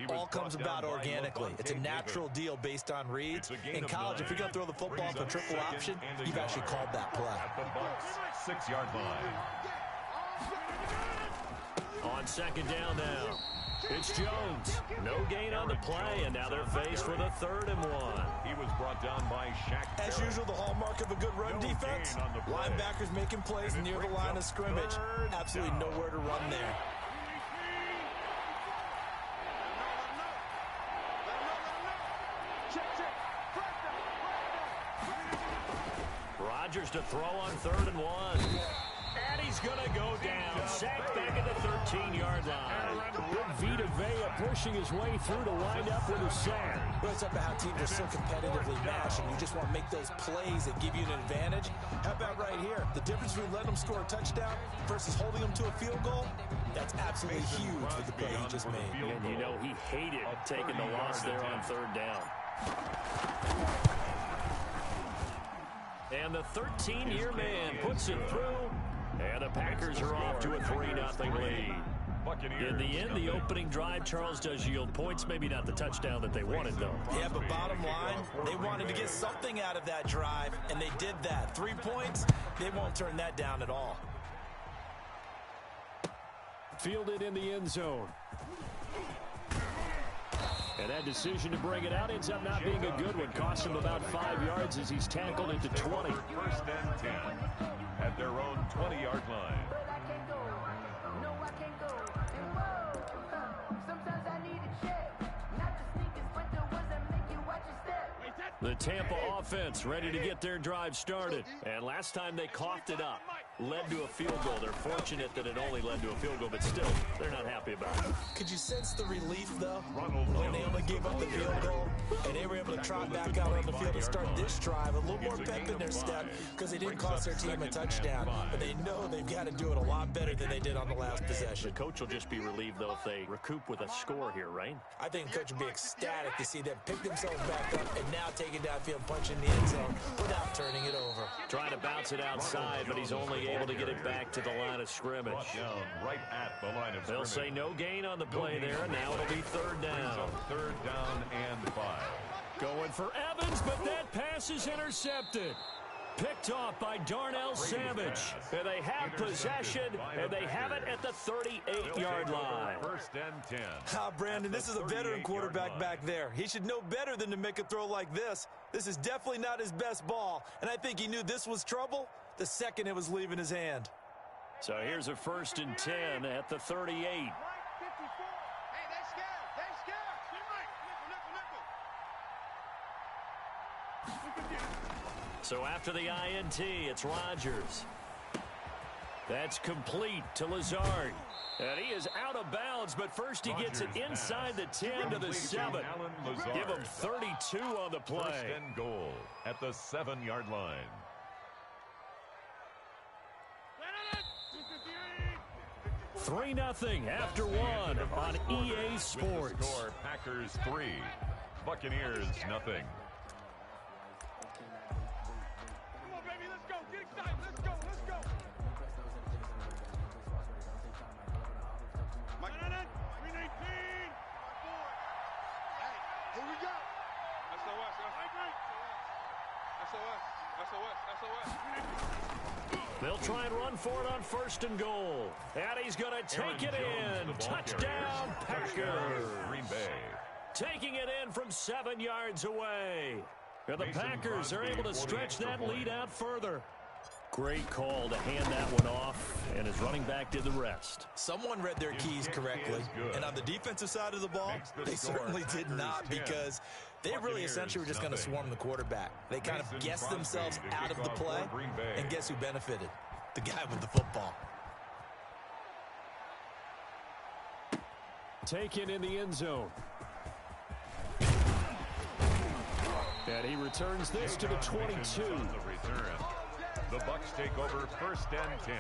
all comes about organically. It's a natural deal based on reads. In college, if you're going to throw the football for triple option, you've actually called that play. At the Bucs 6-yard line. On second down now, it's Jones. No gain on the play, and now they're faced with a 3rd and 1. He was brought down by Shaq. As usual, the hallmark of a good run defense, linebackers making plays near the line of scrimmage. Absolutely nowhere to run there. Rodgers to throw on 3rd and 1. And he's going to go down. Sacked back at the 13-yard line. Good Vita Vea pushing his way through to wind up with a sack. Well, it's up about how teams are so competitively matched, and you just want to make those plays that give you an advantage. How about right here? The difference between letting them score a touchdown versus holding them to a field goal, that's absolutely huge for the play he just made. And you know he hated taking the loss there on 3rd down. And the 13-year man puts it through, and the Packers are off to a 3-0 lead. In the end, the opening drive, Charles, does yield points. Maybe not the touchdown that they wanted, though. Yeah, but bottom line, they wanted to get something out of that drive, and they did that. 3 points, they won't turn that down at all. Fielded in the end zone. And that decision to bring it out ends up not being a good one. Cost him about 5 yards as he's tackled into 20. 1st and 10 at their own 20-yard line. The Tampa offense ready to get their drive started. And last time they coughed it up, led to a field goal. They're fortunate that it only led to a field goal, but still, they're not happy about it. Could you sense the relief, though, when they only gave up the field goal and they were able to trot back out on the field and start this drive? A little more pep in their step because they didn't cost their team a touchdown, but they know they've got to do it a lot better than they did on the last possession. The coach will just be relieved, though, if they recoup with a score here, right? I think the coach will be ecstatic to see them pick themselves back up and now take it downfield, punching the end zone without turning it over. Trying to bounce it outside, but he's only able to get it back to the line of scrimmage. Right at the line of They'll scrimmage. say no gain on the play there, and now it'll be 3rd down. 3rd down and 5. Going for Evans, but that pass is intercepted. Picked off by Darnell Savage. And they have possession, and they have it at the 38-yard line. 1st and 10. Brandon, this is a veteran quarterback back there. He should know better than to make a throw like this. This is definitely not his best ball, and I think he knew this was trouble the second it was leaving his hand. So here's a 1st and 10 at the 38. So after the INT, it's Rodgers. That's complete to Lazard. And he is out of bounds, but first he gets it inside the 10 to the 7. Give him 32 on the play. 1st and goal at the 7-yard line. Three 0 after one on EA Sports. Score, Packers 3, Buccaneers 0. They'll try and run for it on 1st and goal. And he's going to take it in. Touchdown, Packers. Green Bay. Taking it in from 7 yards away. And the Packers are able to stretch that lead out further. Great call to hand that one off, and his running back did the rest. Someone read their keys correctly, and on the defensive side of the ball, they certainly did not, because they really essentially were just going to swarm the quarterback. They kind of guessed themselves out of the play, and guess who benefited? The guy with the football. Taken in the end zone. And he returns this to the 22. The Bucs take over 1st and 10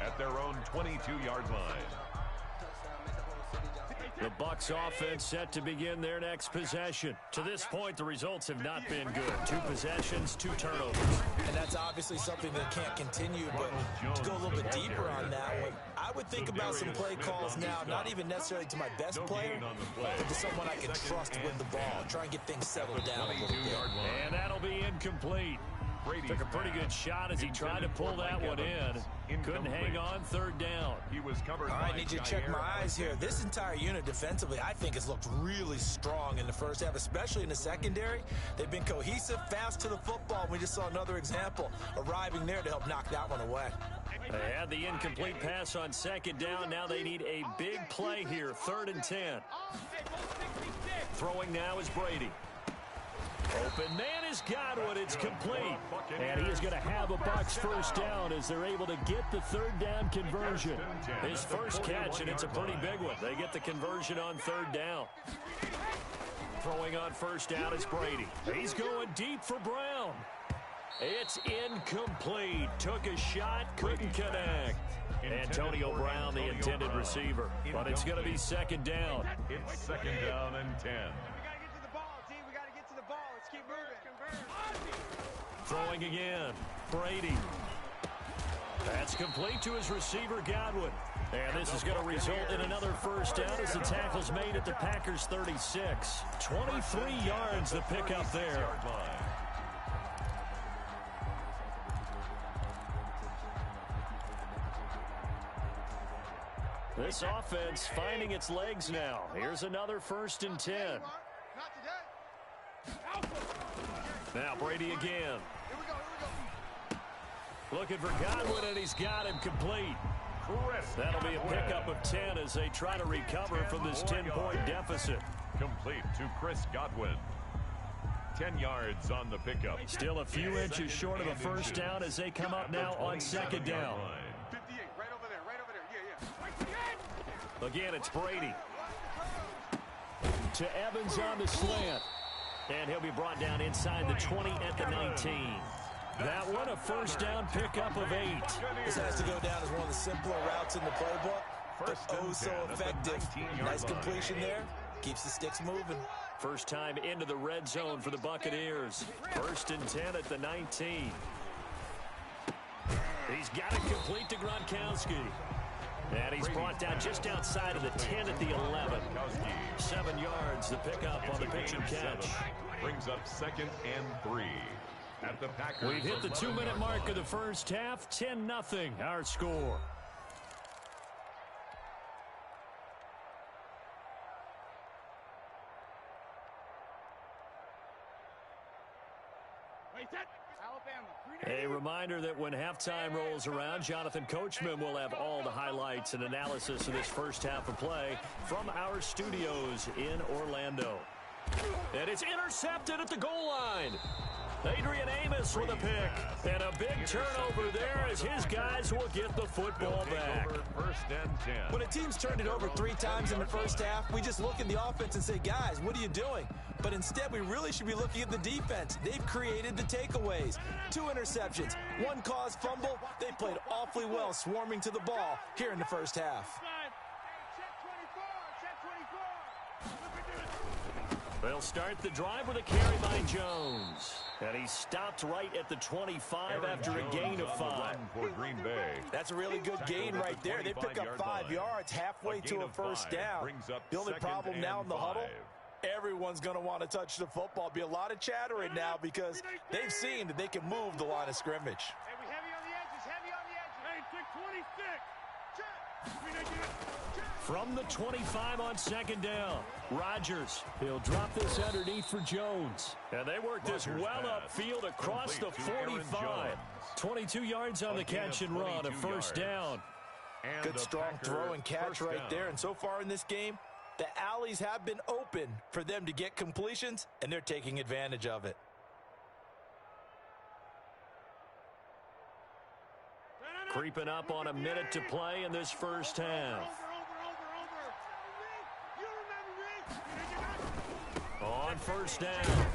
at their own 22-yard line. The Bucs offense set to begin their next possession. To this point, the results have not been good. 2 possessions, 2 turnovers. And that's obviously something that can't continue, but to go a little bit deeper on that one, I would think about some play calls now, not even necessarily to my best player, but to someone I can trust with the ball. Try and get things settled down a little bit. And that'll be incomplete. Took a pretty good shot as he tried to pull that one in. Couldn't hang on 3rd down. He was covered. All right, I need you to check my eyes here. This entire unit defensively, I think, has looked really strong in the first half, especially in the secondary. They've been cohesive, fast to the football. We just saw another example arriving there to help knock that one away. They had the incomplete pass on 2nd down. Now they need a big play here, 3rd and 10. Throwing now is Brady. Open man is Godwin. It's complete. And he is going to have a Bucs 1st down as they're able to get the 3rd down conversion. His first catch, and it's a pretty big one. They get the conversion on 3rd down. Throwing on 1st down is Brady. He's going deep for Brown. It's incomplete. Took a shot, couldn't connect. Antonio Brown, the intended receiver. But it's going to be 2nd down. It's 2nd down and 10. Throwing again. Brady. That's complete to his receiver, Godwin. And this is going to result in another 1st down as the tackle's made at the Packers 36. 23 yards the pickup there. This offense finding its legs now. Here's another 1st and 10. Now Brady again. Looking for Godwin, and he's got him complete. That'll be a pickup of 10 as they try to recover from this 10-point deficit. Complete to Chris Godwin. 10 yards on the pickup. Still a few inches short of a 1st down as they come up now on 2nd down. 58, right over there, yeah. Again, it's Brady. To Evans on the slant. And he'll be brought down inside the 20 at the 19. That one a 1st down pickup of 8. This has to go down as one of the simpler routes in the playbook, but oh so effective. Nice completion there. Keeps the sticks moving. First time into the red zone for the Buccaneers. 1st and 10 at the 19. He's got it complete to Gronkowski. And he's brought down just outside of the 10 at the 11. 7 yards, the pickup on the pitch and catch. Brings up 2nd and 3. At the Packers. We've hit the 2-minute mark of the first half. 10-0 our score. A reminder that when halftime rolls around, Jonathan Coachman will have all the highlights and analysis of this first half of play from our studios in Orlando. And it's intercepted at the goal line. Adrian Amos with a pick. And a big turnover there as his guys will get the football back. 1st and 10. When a team's turned it over 3 times in the first half, we just look at the offense and say, guys, what are you doing? But instead, we really should be looking at the defense. They've created the takeaways. 2 interceptions, 1 caused fumble. They played awfully well swarming to the ball here in the first half. They'll start the drive with a carry by Jones. And he stopped right at the 25 after a gain of 5. For Green Bay. That's a really good gain right there. They pick up 5 yards halfway to a 1st down. The only problem now in the huddle, everyone's going to want to touch the football. Be a lot of chattering now because they've seen that they can move the line of scrimmage. Heavy on the edges, heavy From the 25 on second down, Rodgers. He'll drop this underneath for Jones. And they work this well upfield across the 45. 22 yards on the catch and run, a first down. Good strong throw and catch right there. And so far in this game, the alleys have been open for them to get completions, and they're taking advantage of it. Creeping up on a minute to play in this first half. On first down.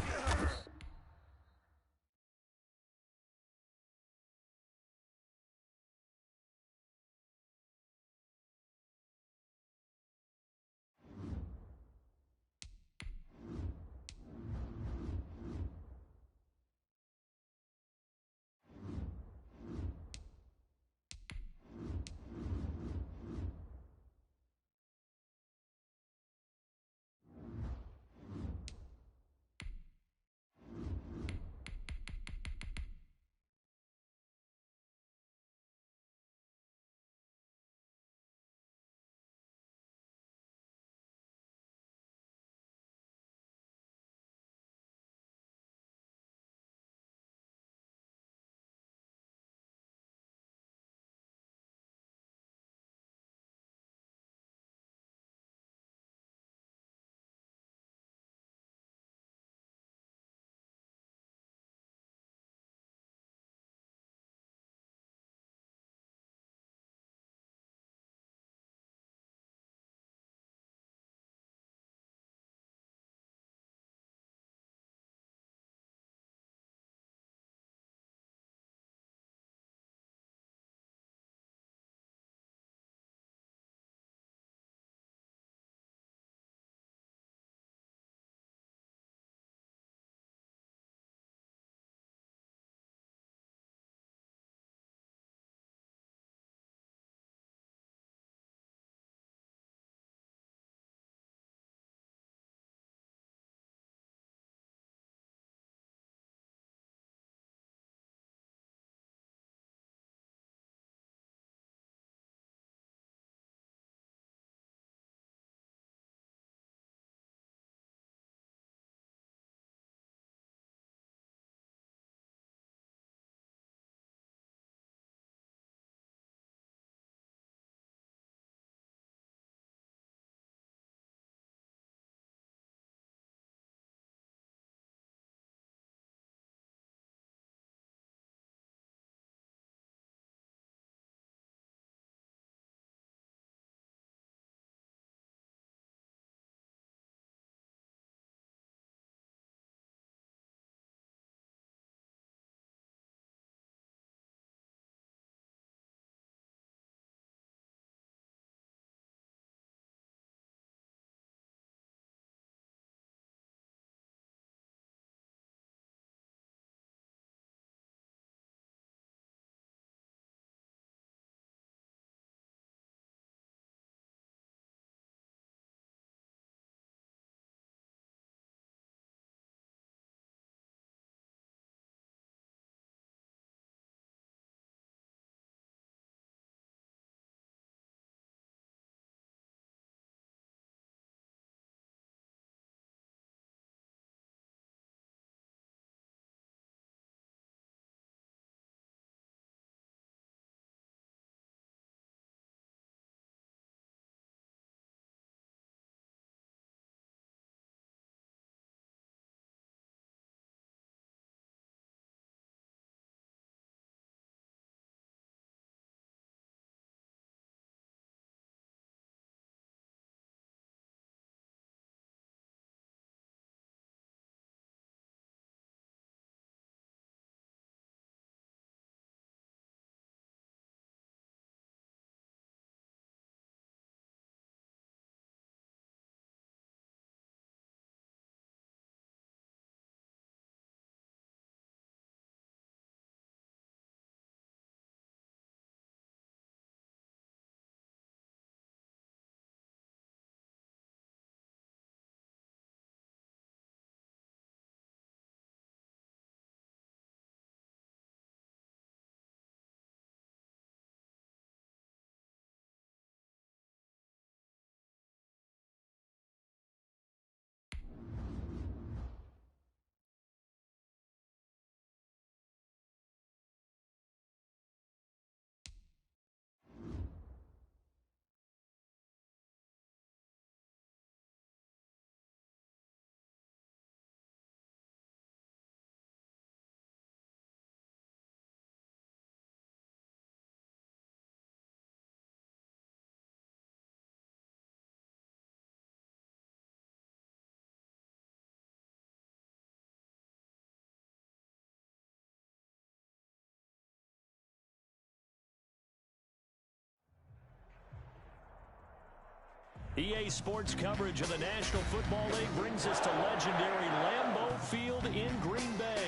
EA Sports coverage of the National Football League brings us to legendary Lambeau Field in Green Bay.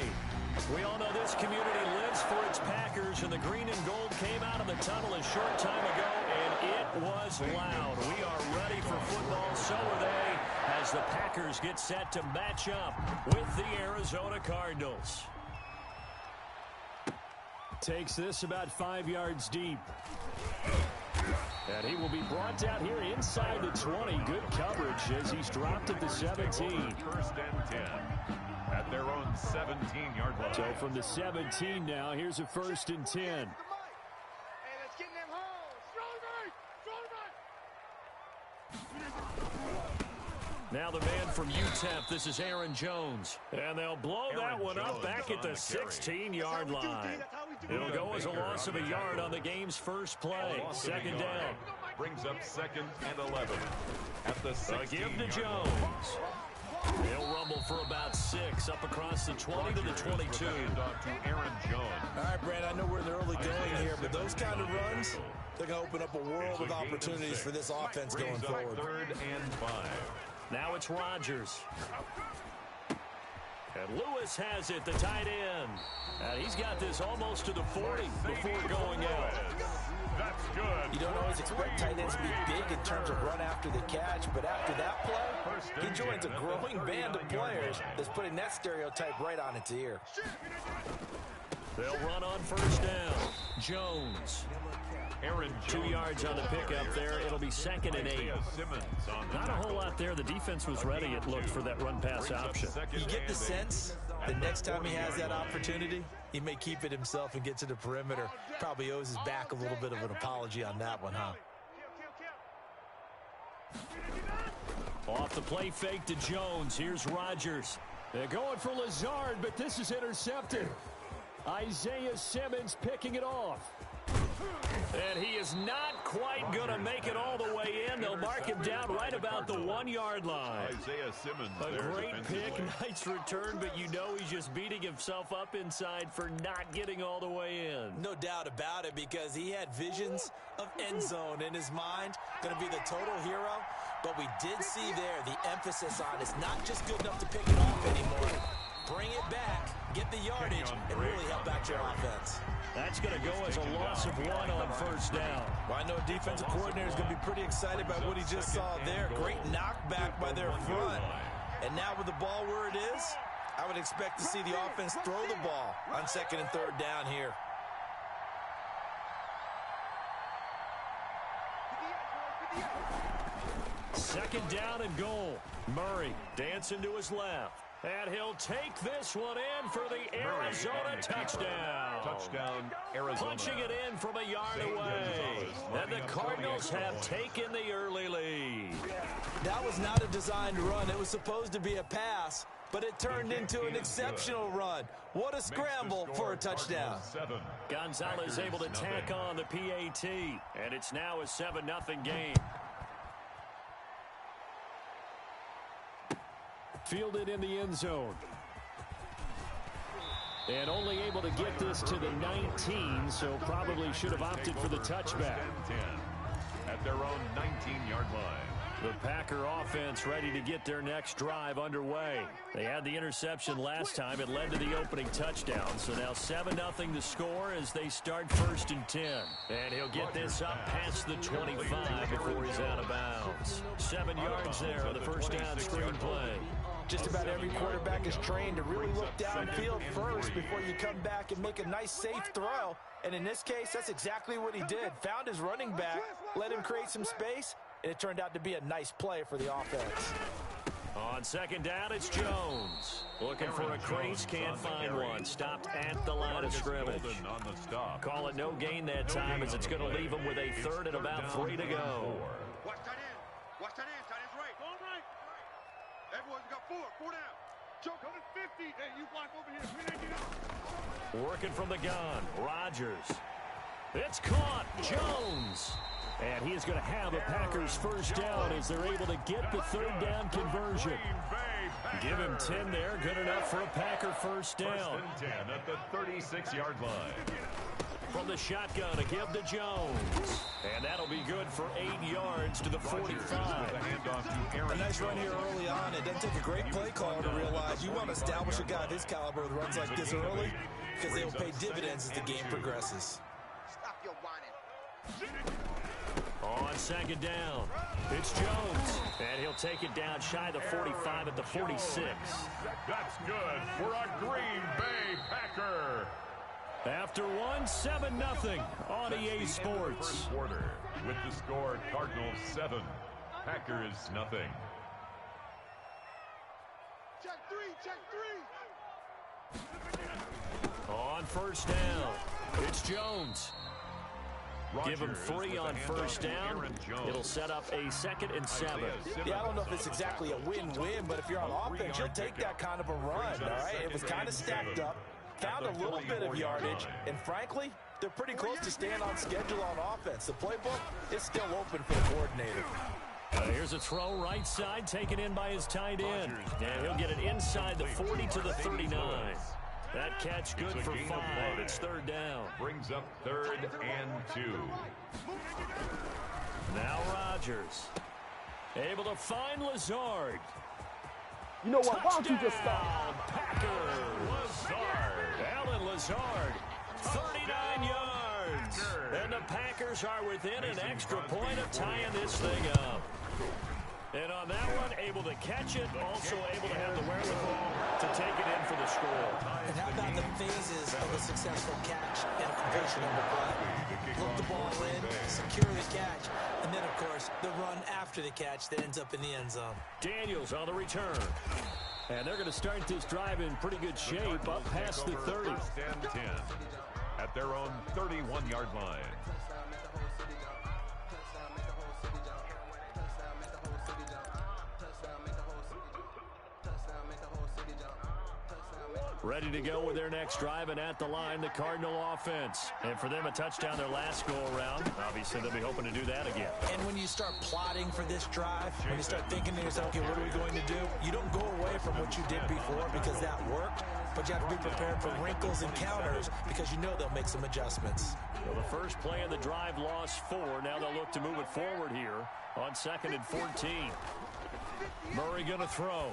We all know this community lives for its Packers, and the green and gold came out of the tunnel a short time ago, and it was loud. We are ready for football, so are they, as the Packers get set to match up with the Arizona Cardinals. Takes this about 5 yards deep. And he will be brought down here inside the 20. Good coverage as he's dropped at the 17. First and 10 at their own 17-yard line. So from the 17 now, here's a 1st and 10. Hey, let's get in them holes. Now the man from UTEP, this is Aaron Jones. And they'll blow that one up back at the 16-yard line. It'll go as a loss of a yard on the game's first play. 2nd down. Brings up 2nd and 11 at the 16-yard give to Jones. He'll rumble for about 6 up across the 20 to the 22. Handoff to Aaron Jones. All right, Brad, I know we're in the early going here, but those kind of runs, they're going to open up a world of opportunities for this offense going forward. 3rd and 5. Now it's Rodgers. And Lewis has it, the tight end. And he's got this almost to the 40 before going out. That's good. You don't always expect tight ends to be big in terms of run after the catch, but after that play, he joins a growing band of players that's putting that stereotype right on its ear. They'll run on 1st down. Jones. Aaron 2 yards on the pickup there. It'll be 2nd and 8. Not a whole lot there. The defense was ready, it looked, for that run-pass option. You get the sense the next time he has that opportunity, he may keep it himself and get to the perimeter. Probably owes his back a little bit of an apology on that one, huh? Off the play fake to Jones. Here's Rodgers. They're going for Lazard, but this is intercepted. Isaiah Simmons picking it off. And he is not quite going to make it all the way in. They'll mark him down right about the 1-yard line. Isaiah Simmons. A great pick, nice return, but you know he's just beating himself up inside for not getting all the way in. No doubt about it, because he had visions of end zone in his mind. Going to be the total hero. But we did see there the emphasis on it's not just good enough to pick it off anymore. Bring it back, get the yardage, and really help out your offense. That's going to go as a loss of 1 on 1st down. Well, I know a defensive coordinator is going to be pretty excited by what he just saw there. Great knockback by their front. And now with the ball where it is, I would expect to see the offense throw the ball on 2nd and 3rd down here. Second down and goal. Murray dancing to his left. And he'll take this one in for the Arizona touchdown. Touchdown, Arizona. Punching it in from a yard away. And the Cardinals have taken the early lead. That was not a designed run. It was supposed to be a pass, but it turned into an exceptional run. What a scramble for a touchdown. Gonzalez able to tack on the PAT. And it's now a 7-0 game. Fielded in the end zone. And only able to get this to the 19, so probably should have opted for the touchback. At their own 19-yard line. The Packer offense ready to get their next drive underway. They had the interception last time. It led to the opening touchdown. So now 7-0 to score as they start 1st and 10. And he'll get this up past the 25 before he's out of bounds. 7 yards there on the 1st down screen play. Just about every quarterback is trained to really look downfield first before you come back and make a nice, safe throw. And in this case, that's exactly what he did. Found his running back, let him create some space, and it turned out to be a nice play for the offense. On 2nd down, it's Jones. Looking for a crease, can't find one. Stopped at the line of scrimmage. Call it no gain that time as it's going to leave him with a 3rd and about 3 to go. Watch tight end. Watch tight end. Tight end's right. All right. Everyone's got 4 down. Joe, coming 50. Hey, you block over here. Working from the gun, Rodgers. It's caught, Jones. And he is going to have a Packers 1st down as they're able to get the 3rd down conversion. Give him 10 there, good enough for a Packer 1st down. 1st and 10 at the 36-yard line. From the shotgun, a give to Jones. And that'll be good for 8 yards to the 45. A nice run here early on. It doesn't take a great play caller to realize you want to establish a guy of his caliber with runs like this early because they will pay dividends as the game progresses. Stop your whining. On second down, it's Jones. And he'll take it down shy of the 45 at the 46. That's good for a Green Bay Packer. After one, 7-0 on EA Sports. First quarter with the score Cardinals 7, Packers nothing. Check three. On first down, it's Jones. Give him 3 on first down. It'll set up a 2nd and 7. Yeah, I don't know if it's exactly a win-win, but if you're on offense, you'll take that kind of a run, all right? It was kind of stacked up, found a little bit of yardage, and frankly, they're pretty close to staying on schedule on offense. The playbook is still open for the coordinator. Here's a throw right side, taken in by his tight end. And he'll get it inside the 40 to the 39. That catch good for 5. It's 3rd down. Brings up 3rd and 2. Now Rodgers. Able to find Lazard. You know what? Why don't you just stop? Packers. Lazard. Alan Lazard. 39 yards. And the Packers are within an extra point of tying this thing up. And on that one, able to catch it, also able to have the wherewithal to take it in for the score. And how about the phases of a successful catch and a completion of the play? Look the ball in, secure the catch, and then, of course, the run after the catch that ends up in the end zone. Daniels on the return. And they're going to start this drive in pretty good shape up past the 30. First and 10 at their own 31-yard line. Ready to go with their next drive, and at the line, the Cardinal offense. And for them, a touchdown their last go-around. Obviously, they'll be hoping to do that again. And when you start plotting for this drive, when you start thinking to yourself, okay, what are we going to do? You don't go away from what you did before because that worked, but you have to be prepared for wrinkles and counters because you know they'll make some adjustments. Well, the first play of the drive lost 4. Now they'll look to move it forward here on 2nd and 14. Murray going to throw.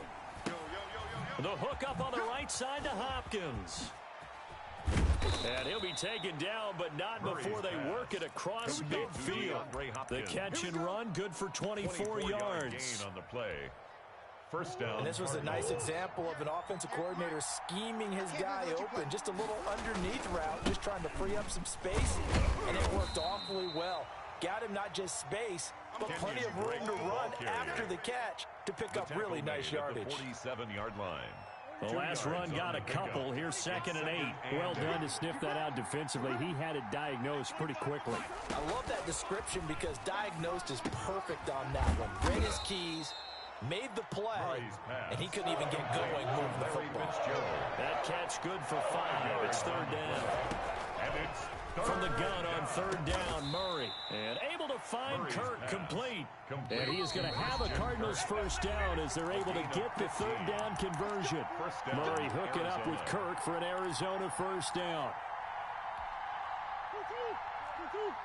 The hook up on the right side to Hopkins. And he'll be taken down, but not before they work it across midfield. The catch and run, good for 24 yards. On the play. First down. And this was a nice example of an offensive coordinator scheming his guy open. Just a little underneath route, just trying to free up some space, and it worked awfully well. Got him not just space, but plenty of room to run after the catch to pick up really nice yardage. 47-yard line. The last run got a couple. Here's 2nd and 8. Well done to sniff that out defensively. He had it diagnosed pretty quickly. I love that description because diagnosed is perfect on that one. Read his keys, made the play, and he couldn't even get going moving the football. That catch good for 5. It's 3rd down. And it's from the gun on 3rd down, Murray. And able to find Kirk complete. And he is going to have a Cardinals first down as they're able to get the 3rd down conversion. Murray hooking up with Kirk for an Arizona first down.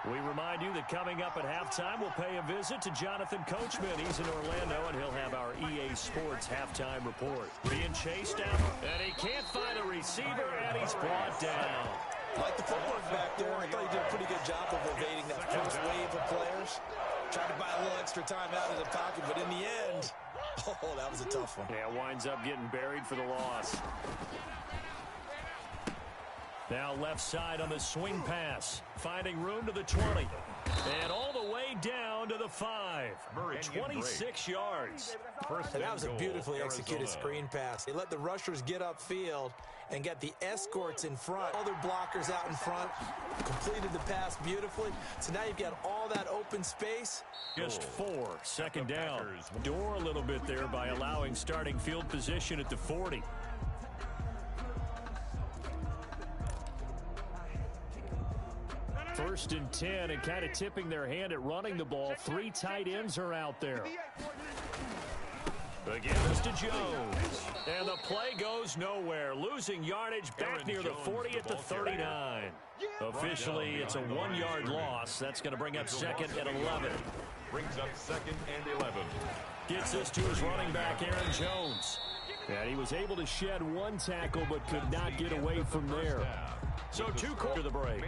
We remind you that coming up at halftime, we'll pay a visit to Jonathan Coachman. He's in Orlando, and he'll have our EA Sports halftime report. Being chased down, and he can't find a receiver, and he's brought down. Like the footwork back there, I thought he did a pretty good job of evading that first wave of players. Tried to buy a little extra time out of the pocket, but in the end, oh, that was a tough one. Yeah, winds up getting buried for the loss. Now left side on the swing pass, finding room to the 20. And all the way down to the 5. 26 yards. And that was a beautifully executed screen pass. They let the rushers get upfield and get the escorts in front. Other blockers out in front. Completed the pass beautifully. So now you've got all that open space. Just 4. 2nd down. Door a little bit there by allowing starting field position at the 40. First and 10, and kind of tipping their hand at running the ball. 3 tight ends are out there. The give is to Jones. And the play goes nowhere. Losing yardage back near the 40 at the 39. Officially, it's a 1-yard loss. That's going to bring up 2nd and 11. Brings up 2nd and 11. Gets this to his running back, Aaron Jones. And he was able to shed 1 tackle but could not get away from there. So 2 quarters to the break.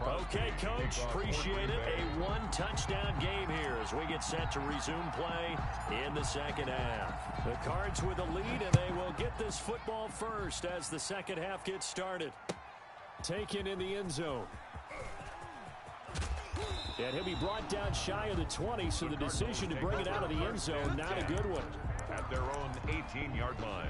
Okay, Coach, appreciate it. A 1-touchdown game here as we get set to resume play in the second half. The Cards with a lead, and they will get this football first as the second half gets started. Taken in the end zone. And he'll be brought down shy of the 20, so the decision to bring it out of the end zone, not a good one. At their own 18-yard line.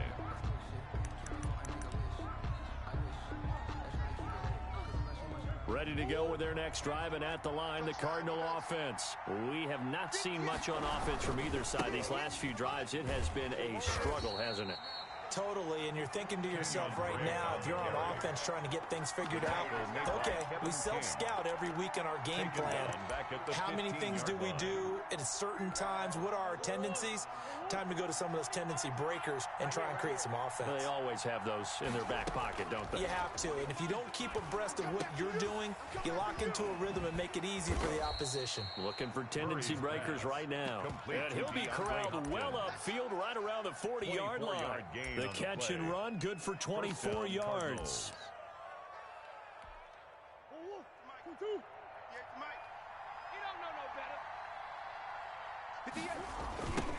Ready to go with their next drive, and at the line, the Cardinal offense. We have not seen much on offense from either side. These last few drives, it has been a struggle, hasn't it? Totally, and you're thinking to yourself right now, if you're on offense trying to get things figured out, okay, we self-scout every week in our game plan. How many things do we do at certain times? What are our tendencies? Time to go to some of those tendency breakers and try and create some offense. They always have those in their back pocket, don't they? You have to, and if you don't keep abreast of what you're doing, you lock into a rhythm and make it easy for the opposition. Looking for tendency breakers right now. And he'll be corralled well upfield right around the 40-yard line. The catch and run, good for 24 yards.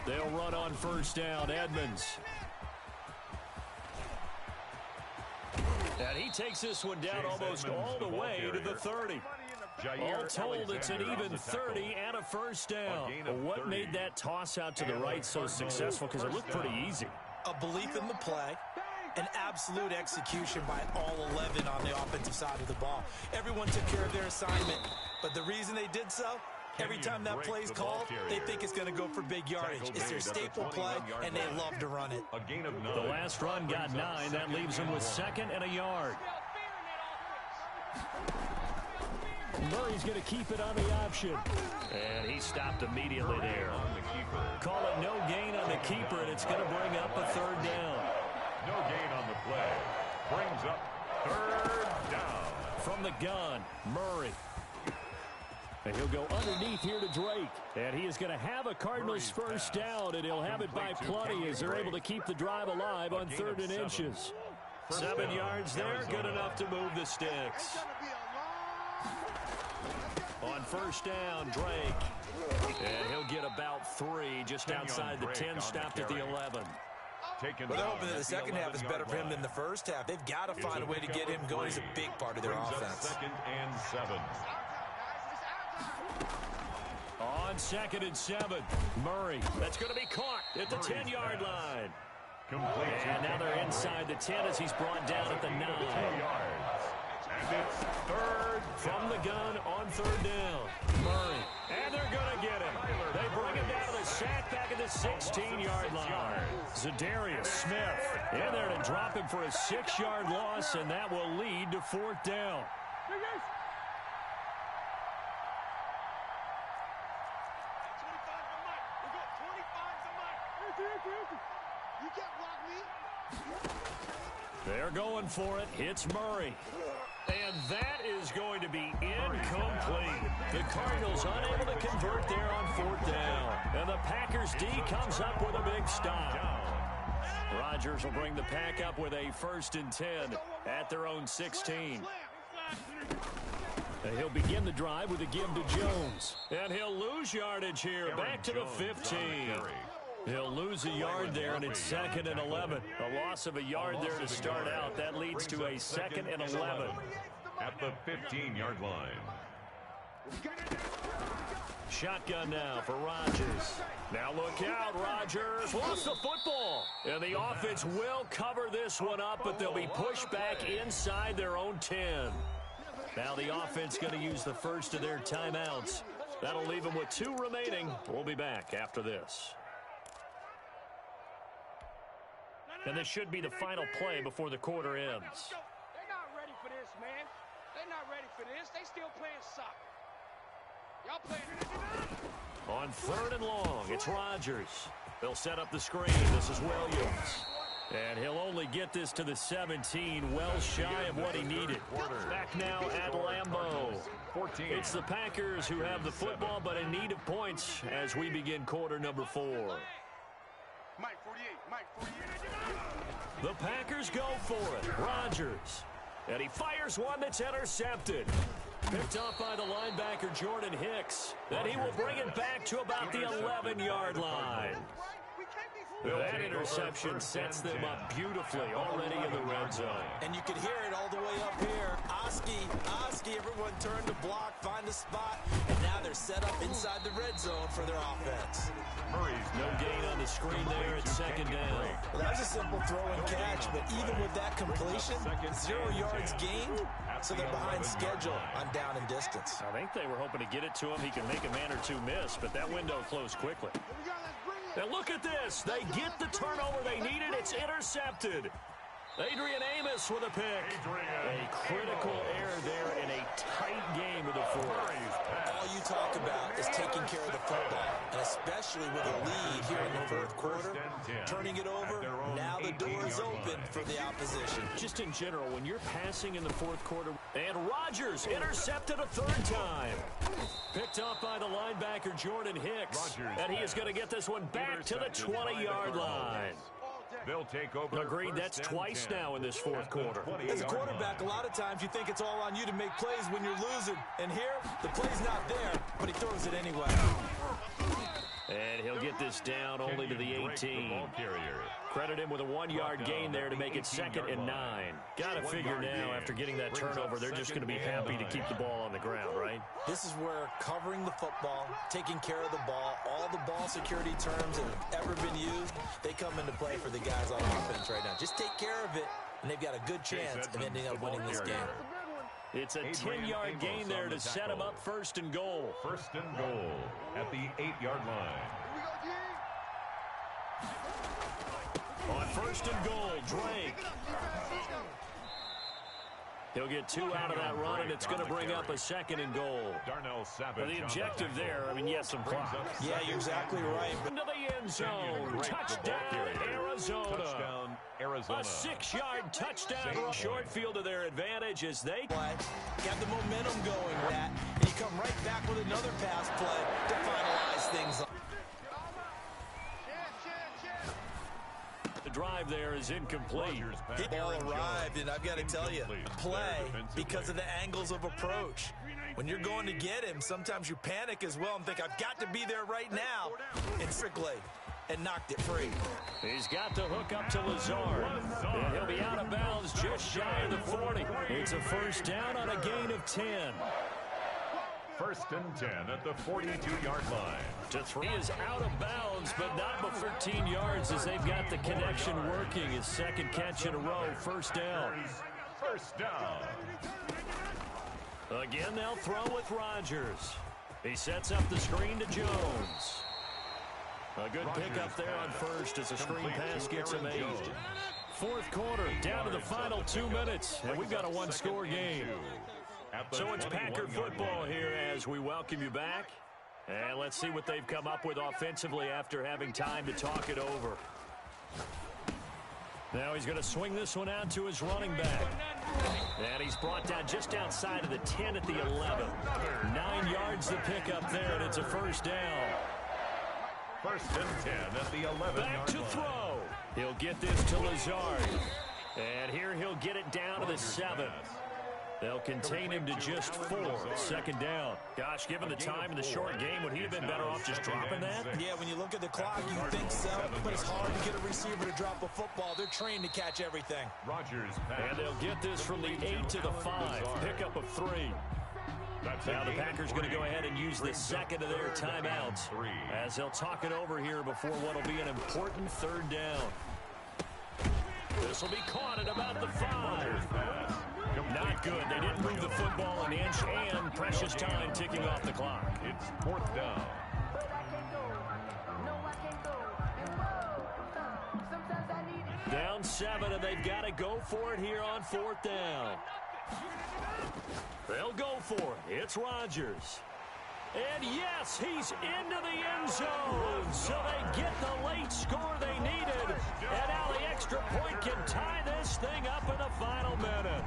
They'll run on first down. Edmonds. And he takes this one down almost all the way to the 30. All told, it's an even 30 and a first down. What made that toss out to the right so successful? Because it looked pretty easy. A belief in the play, an absolute execution by all 11 on the offensive side of the ball. Everyone took care of their assignment, but the reason they did so, every time that play's called, they think it's going to go for big yardage. It's their staple play, and they love to run it. The last run got 9. That leaves them with 2nd and a yard. Murray's going to keep it on the option. And he stopped immediately there. Call it no gain on the keeper, and it's going to bring up a 3rd down. No gain on the play. Brings up 3rd down. From the gun, Murray. And he'll go underneath here to Drake. And he is going to have a Cardinals first down, and he'll have it by plenty as they're able to keep the drive alive on 3rd and inches. 7 yards there, good enough to move the sticks. On first down, Drake. And he'll get about 3 just outside the 10, stopped at the 11. But they're hoping that the second half is better for him than the first half. They've got to find a way to get him going. He's a big part of their offense. 2nd and 7. On 2nd and 7, Murray. That's going to be caught at the 10-yard line. And now they're inside the 10 as he's brought down at the 9. And it's 3rd from the gun on 3rd down. Murray. And they're going to get him. They bring him down to the sack back at the 16-yard line. Zadarius Smith in there to drop him for a 6-yard loss, and that will lead to 4th down. They're going for it. It's Murray. And that is going to be incomplete. The Cardinals unable to convert there on 4th down. And the Packers D comes up with a big stop. Rodgers will bring the Pack up with a 1st and 10 at their own 16. And he'll begin the drive with a give to Jones. And he'll lose yardage here. Back to the 15. He'll lose a yard there, and it's 2nd and 11. A loss of a yard there to start out. That leads to a 2nd and 11. At the 15-yard line. Shotgun now for Rodgers. Now look out, Rodgers lost the football. And the offense will cover this one up, but they'll be pushed back inside their own 10. Now the offense going to use the first of their timeouts. That'll leave them with 2 remaining. We'll be back after this. And this should be the final play before the quarter ends. They're not ready for this, man. They're not ready for this. They still playing soccer. Y'all playing. On 3rd and long, it's Rodgers. They'll set up the screen. This is Williams. And he'll only get this to the 17, well shy of what he needed. Back now at Lambeau. It's the Packers who have the football, but in need of points as we begin quarter number 4. Mike 48, Mike 48. The Packers go for it. Rodgers. And he fires one that's intercepted. Picked off by the linebacker, Jordan Hicks. Then he will bring it back to about the 11-yard line. That interception sets them up beautifully already in the red zone. And you can hear it all the way up here. Oski, everyone turned to block, find a spot, and now they're set up inside the red zone for their offense. No gain on the screen there at 2nd down. Well, that was a simple throw and catch, but even with that completion, 0 yards gain, so they're behind schedule on down and distance. I think they were hoping to get it to him. He can make a man or two miss, but that window closed quickly. Now look at this. They get the turnover they needed. It's intercepted. Adrian Amos with a pick. A critical error there in a tight game of the 4th. All you talk about is taking care of the football, and especially with a lead here in the 4th quarter, turning it over, now the door is open for the opposition. Just in general, when you're passing in the 4th quarter, and Rodgers intercepted a 3rd time. Picked off by the linebacker, Jordan Hicks. And he is going to get this one back to the 20-yard line. They'll take over. Agreed, that's twice now in this 4th quarter. As a quarterback, a lot of times you think it's all on you to make plays when you're losing. And here, the play's not there, but he throws it anyway. And he'll get this down only to the 18. Credit him with a 1-yard gain there to make it 2nd and 9. Got to figure now, after getting that turnover, they're just going to be happy to keep the ball on the ground, right? This is where covering the football, taking care of the ball, all the ball security terms that have ever been used, they come into play for the guys on offense right now. Just take care of it, and they've got a good chance of ending up winning this game. It's a 10-yard gain there to set him up 1st and goal. 1st and goal at the 8-yard line. On 1st and goal, Drake. He'll get 2 out of that run, and it's going to bring up a 2nd and goal. Now, the objective there, I mean, yes, some clock. Yeah, you're exactly right. Into the end zone. Touchdown, Arizona. A 6-yard touchdown. Short field to their advantage as they have the momentum going with that. And you come right back with another pass play to finalize things. The drive there is incomplete. The ball arrived, and I've got to tell you, play because of the angles of approach. When you're going to get him, sometimes you panic as well and think, I've got to be there right now. And strictly, and knocked it free. He's got the hook up to Lazard. And he'll be out of bounds just shy of the 40. It's a 1st down on a gain of 10. 1st and 10 at the 42-yard line. To 3 is out of bounds, but not but 13 yards as they've got the connection working. His 2nd catch in a row, 1st down. 1st down. Again, they'll throw with Rodgers. He sets up the screen to Jones. A good pickup there on 1st as a screen pass gets him 8. 4th quarter, down to the final 2 minutes, and we've got a 1-score game. So it's Packer football here as we welcome you back. And let's see what they've come up with offensively after having time to talk it over. Now he's going to swing this one out to his running back. And he's brought down just outside of the 10 at the 11. 9 yards to pick up there, and it's a 1st down. 1st and 10 at the 11-yard line. Back to throw. He'll get this to Lazard. And here he'll get it down to the 7. They'll contain him to just 4. 2nd down. Gosh, given the time in the short game, would he have been better off just dropping that? Yeah, when you look at the clock, you think so, but it's hard to get a receiver to drop a football. They're trained to catch everything. Rodgers. And they'll get this from the 8 to the 5. Pickup of 3. Now the Packers going to go ahead and use the 2nd of their timeouts as they'll talk it over here before what will be an important 3rd down. This will be caught at about the 5. Not good. They didn't move the football an inch, and precious time ticking off the clock. It's 4th down. Down 7, and they've got to go for it here on 4th down. They'll go for it. It's Rodgers. And yes, he's into the end zone. So they get the late score they needed. And now the extra point can tie this thing up in the final minute.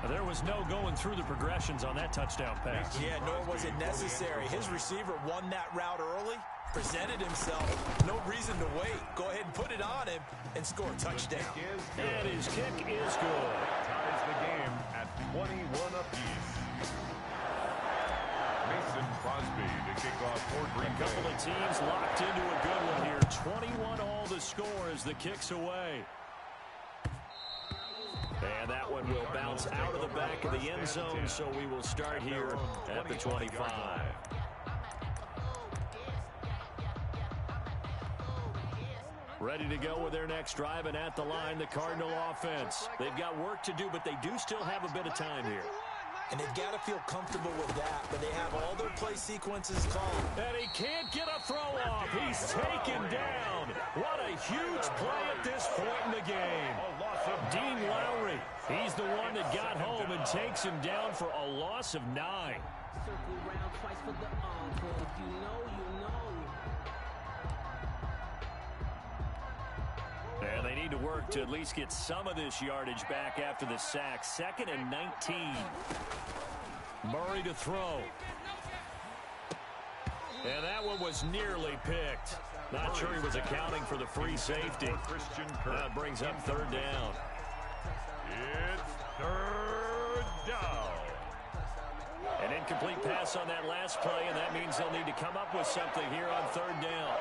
There was no going through the progressions on that touchdown pass. Yeah, nor was it necessary. His receiver won that route early, presented himself. No reason to wait. Go ahead and put it on him and score a touchdown. And his kick is good. Ties the game at 21 apiece. Mason Crosby to kick off for Green Bay. A couple of teams locked into a good one here. 21 all to score as the kick's away. And that one will bounce out of the back of the end zone, so we will start here at the 25. Ready to go with their next drive, and at the line, the Cardinal offense. They've got work to do, but they do still have a bit of time here. And they've got to feel comfortable with that, but they have all their play sequences called. And he can't get a throw off. He's taken down. What a huge play at this point in the game. Dean Lowry, he's the one that got home and takes him down for a loss of 9. Circle round twice for the encore. If you know, you know. And they need to work to at least get some of this yardage back after the sack. 2nd and 19. Murray to throw. And that one was nearly picked. Not sure he was accounting for the free safety. That brings up 3rd down. It's 3rd down. An incomplete pass on that last play, and that means they'll need to come up with something here on 3rd down.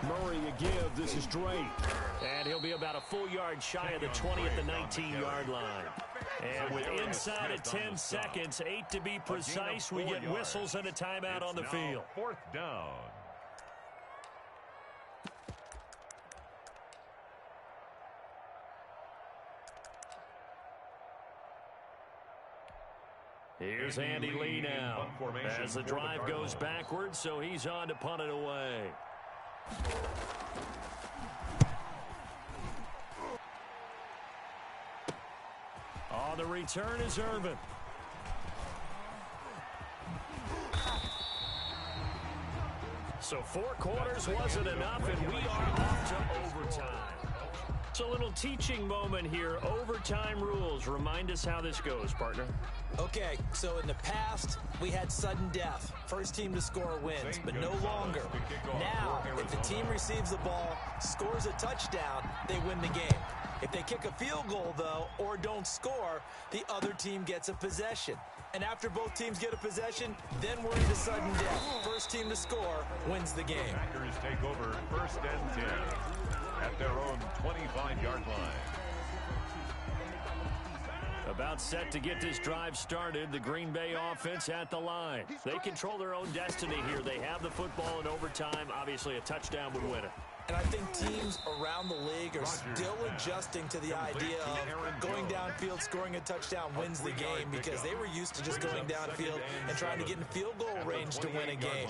Murray a give. This is Drake. And he'll be about a full yard shy of the 20 at the 19-yard line. And with inside of 10 seconds, 8 to be precise, we get whistles and a timeout on the field. 4th down. Here's Andy Lee now as the drive goes backwards, so he's on to punt it away. On the return is Irvin. So 4 quarters wasn't enough, and we are off to overtime. It's a little teaching moment here. Overtime rules. Remind us how this goes, partner. Okay, so in the past, we had sudden death. First team to score wins, but no longer. Now, if the team receives the ball, scores a touchdown, they win the game. If they kick a field goal, though, or don't score, the other team gets a possession. And after both teams get a possession, then we're into sudden death. First team to score wins the game. Packers take over 1st and 10 at their own 25-yard line. About set to get this drive started. The Green Bay offense at the line. They control their own destiny here. They have the football in overtime. Obviously, a touchdown would win it. And I think teams around the league are still adjusting to the idea of going downfield, scoring a touchdown wins the game, because they were used to just going downfield and trying to get in field goal range to win a game.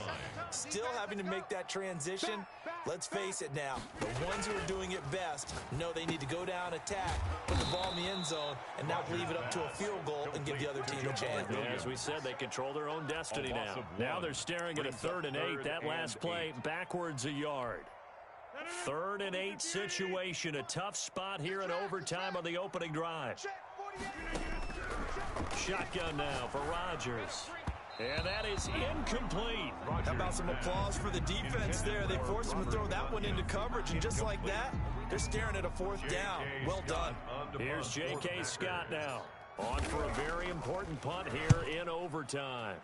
Still having to make that transition. Let's face it now, the ones who are doing it best know they need to go down, attack, put the ball in the end zone, and not leave it up to a field goal and give the other team a chance. Yeah, as we said, they control their own destiny now. Now they're staring at a 3rd and 8. That last play, backwards a yard. 3rd and 8 situation. A tough spot here in overtime on the opening drive. Shotgun now for Rodgers. And that is incomplete. How about some applause for the defense there? They forced him to throw that one into coverage, and just like that, they're staring at a 4th down. Well done. Here's J.K. Scott now. On for a very important punt here in overtime.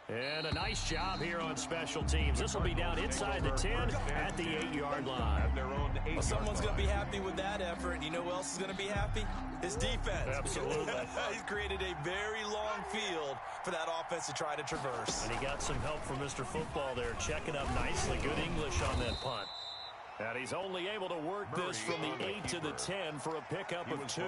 And a nice job here on special teams. This will be down inside the 10 at the 8-yard line. Well, someone's going to be happy with that effort. You know who else is going to be happy? His defense. Absolutely. He's created a very long field for that offense to try to traverse. And he got some help from Mr. Football there, checking up nicely. Good English on that punt. And he's only able to work this from the 8 to the 10 for a pickup of 2.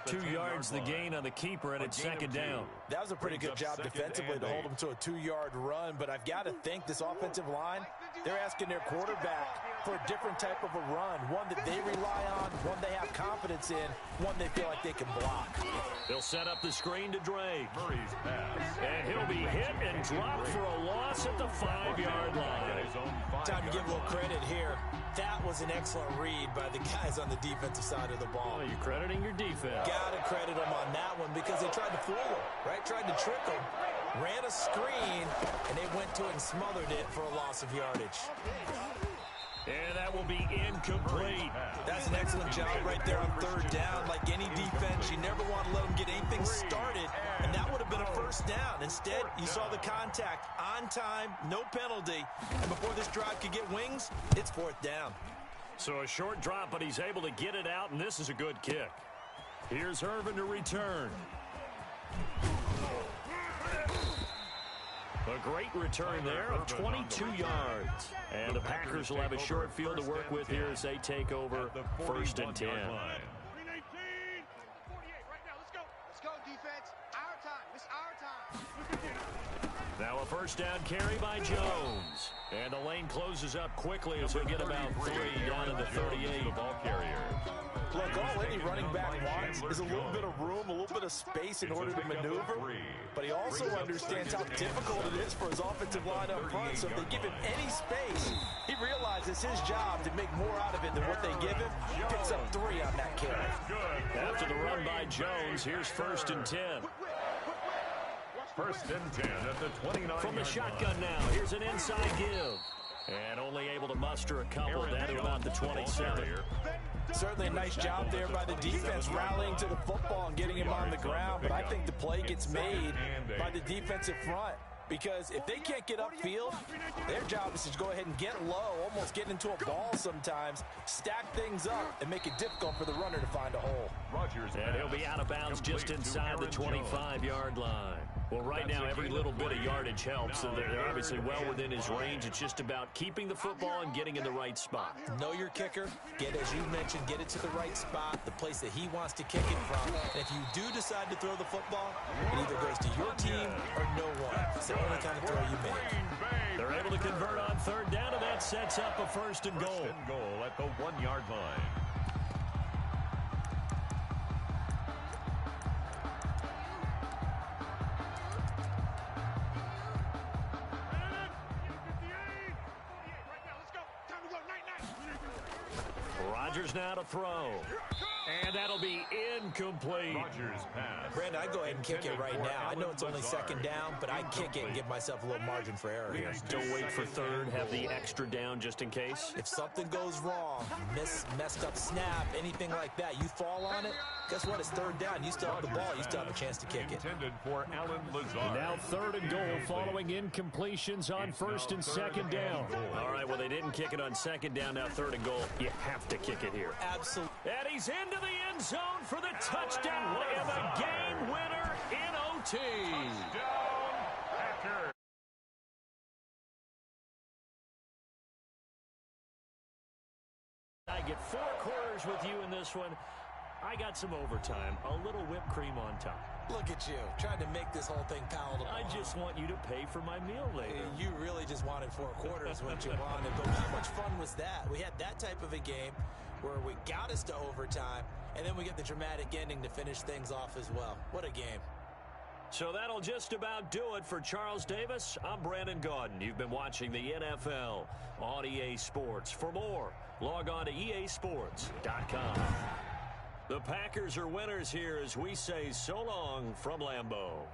2 yards the gain on the keeper, and it's 2nd down. That was a pretty good job defensively to hold him to a 2-yard run, but I've got to think this offensive line, they're asking their quarterback for a different type of a run, one that they rely on, one they have confidence in, one they feel like they can block. They'll set up the screen to Drake. Murray's pass. And he'll be hit and dropped for a loss at the 5-yard line. Time to give a little credit here. That was an excellent read by the guys on the defensive side of the ball. Well, you're crediting your defense. Gotta credit them on that one because they tried to fool them, right? Tried to trick them. Ran a screen, and they went to it and smothered it for a loss of yardage. And that will be incomplete. That's an excellent job right there on third down. Like any defense, you never want to let them get anything started, and that would have been a first down. Instead, you saw the contact on time, no penalty, and before this drive could get wings, it's fourth down. So a short drop, but he's able to get it out, and this is a good kick. Here's Irvin to return. A great return there of 22 yards. And the Packers will have a short field to work with here as they take over first and 10. 3:19. 48 right now. Let's go. Let's go, defense. Our time. It's our time. Now a first down carry by Jones. And the lane closes up quickly as we get about 3 down to the 38. The ball carrier. Look, all any running back wants is a little bit of room, a little bit of space in order to maneuver. But he also understands how difficult it is for his offensive line up front. So if they give him any space, he realizes his job to make more out of it than what they give him. He picks up 3 on that carry. After the run by Jones, here's first and 10. First and 10 at the 29. From the shotgun now, here's an inside give. And only able to muster a couple down to about the 27. Certainly a nice job there by the defense, rallying to the football and getting him on the ground. But I think the play gets made by the defensive front. Because if they can't get upfield, their job is to go ahead and get low, almost get into a ball sometimes, stack things up, and make it difficult for the runner to find a hole. And he'll be out of bounds just inside the 25-yard line. Well, right now, every little bit of yardage helps, so they're obviously well within his range. It's just about keeping the football and getting in the right spot. Know your kicker. Get, as you mentioned, get it to the right spot, the place that he wants to kick it from. And if you do decide to throw the football, it either goes to your team or no one. It's the only kind of throw you make. They're able to convert on third down, and that sets up a first and goal. First and goal at the 1-yard line. Rodgers now to throw. And that'll be incomplete. Rodgers pass. Brandon, I go ahead and kick it right now. I know it's only second down, but I kick it and give myself a little margin for error here. Don't wait for third. Have the extra down just in case. If something goes wrong, messed up snap, anything like that, you fall on it, guess what? It's third down. You still have the ball. You still have a chance to kick it. Intended for Alan Lazard. Now third and goal following incompletions on first and second down. All right, well, they didn't kick it on second down. Now third and goal. You have to kick it here. Absolutely. And he's into the end zone for the touchdown and the game winner in OT. Touchdown, Packers. I get 4 quarters with you in this one. I got some overtime, a little whipped cream on top. Look at you, trying to make this whole thing palatable. I just want you to pay for my meal later. You really just wanted 4 quarters what you wanted, but how much fun was that? We had that type of a game where we got us to overtime, and then we get the dramatic ending to finish things off as well. What a game. So that'll just about do it for Charles Davis. I'm Brandon Gaudin. You've been watching the NFL on EA Sports. For more, log on to easports.com. The Packers are winners here as we say so long from Lambeau.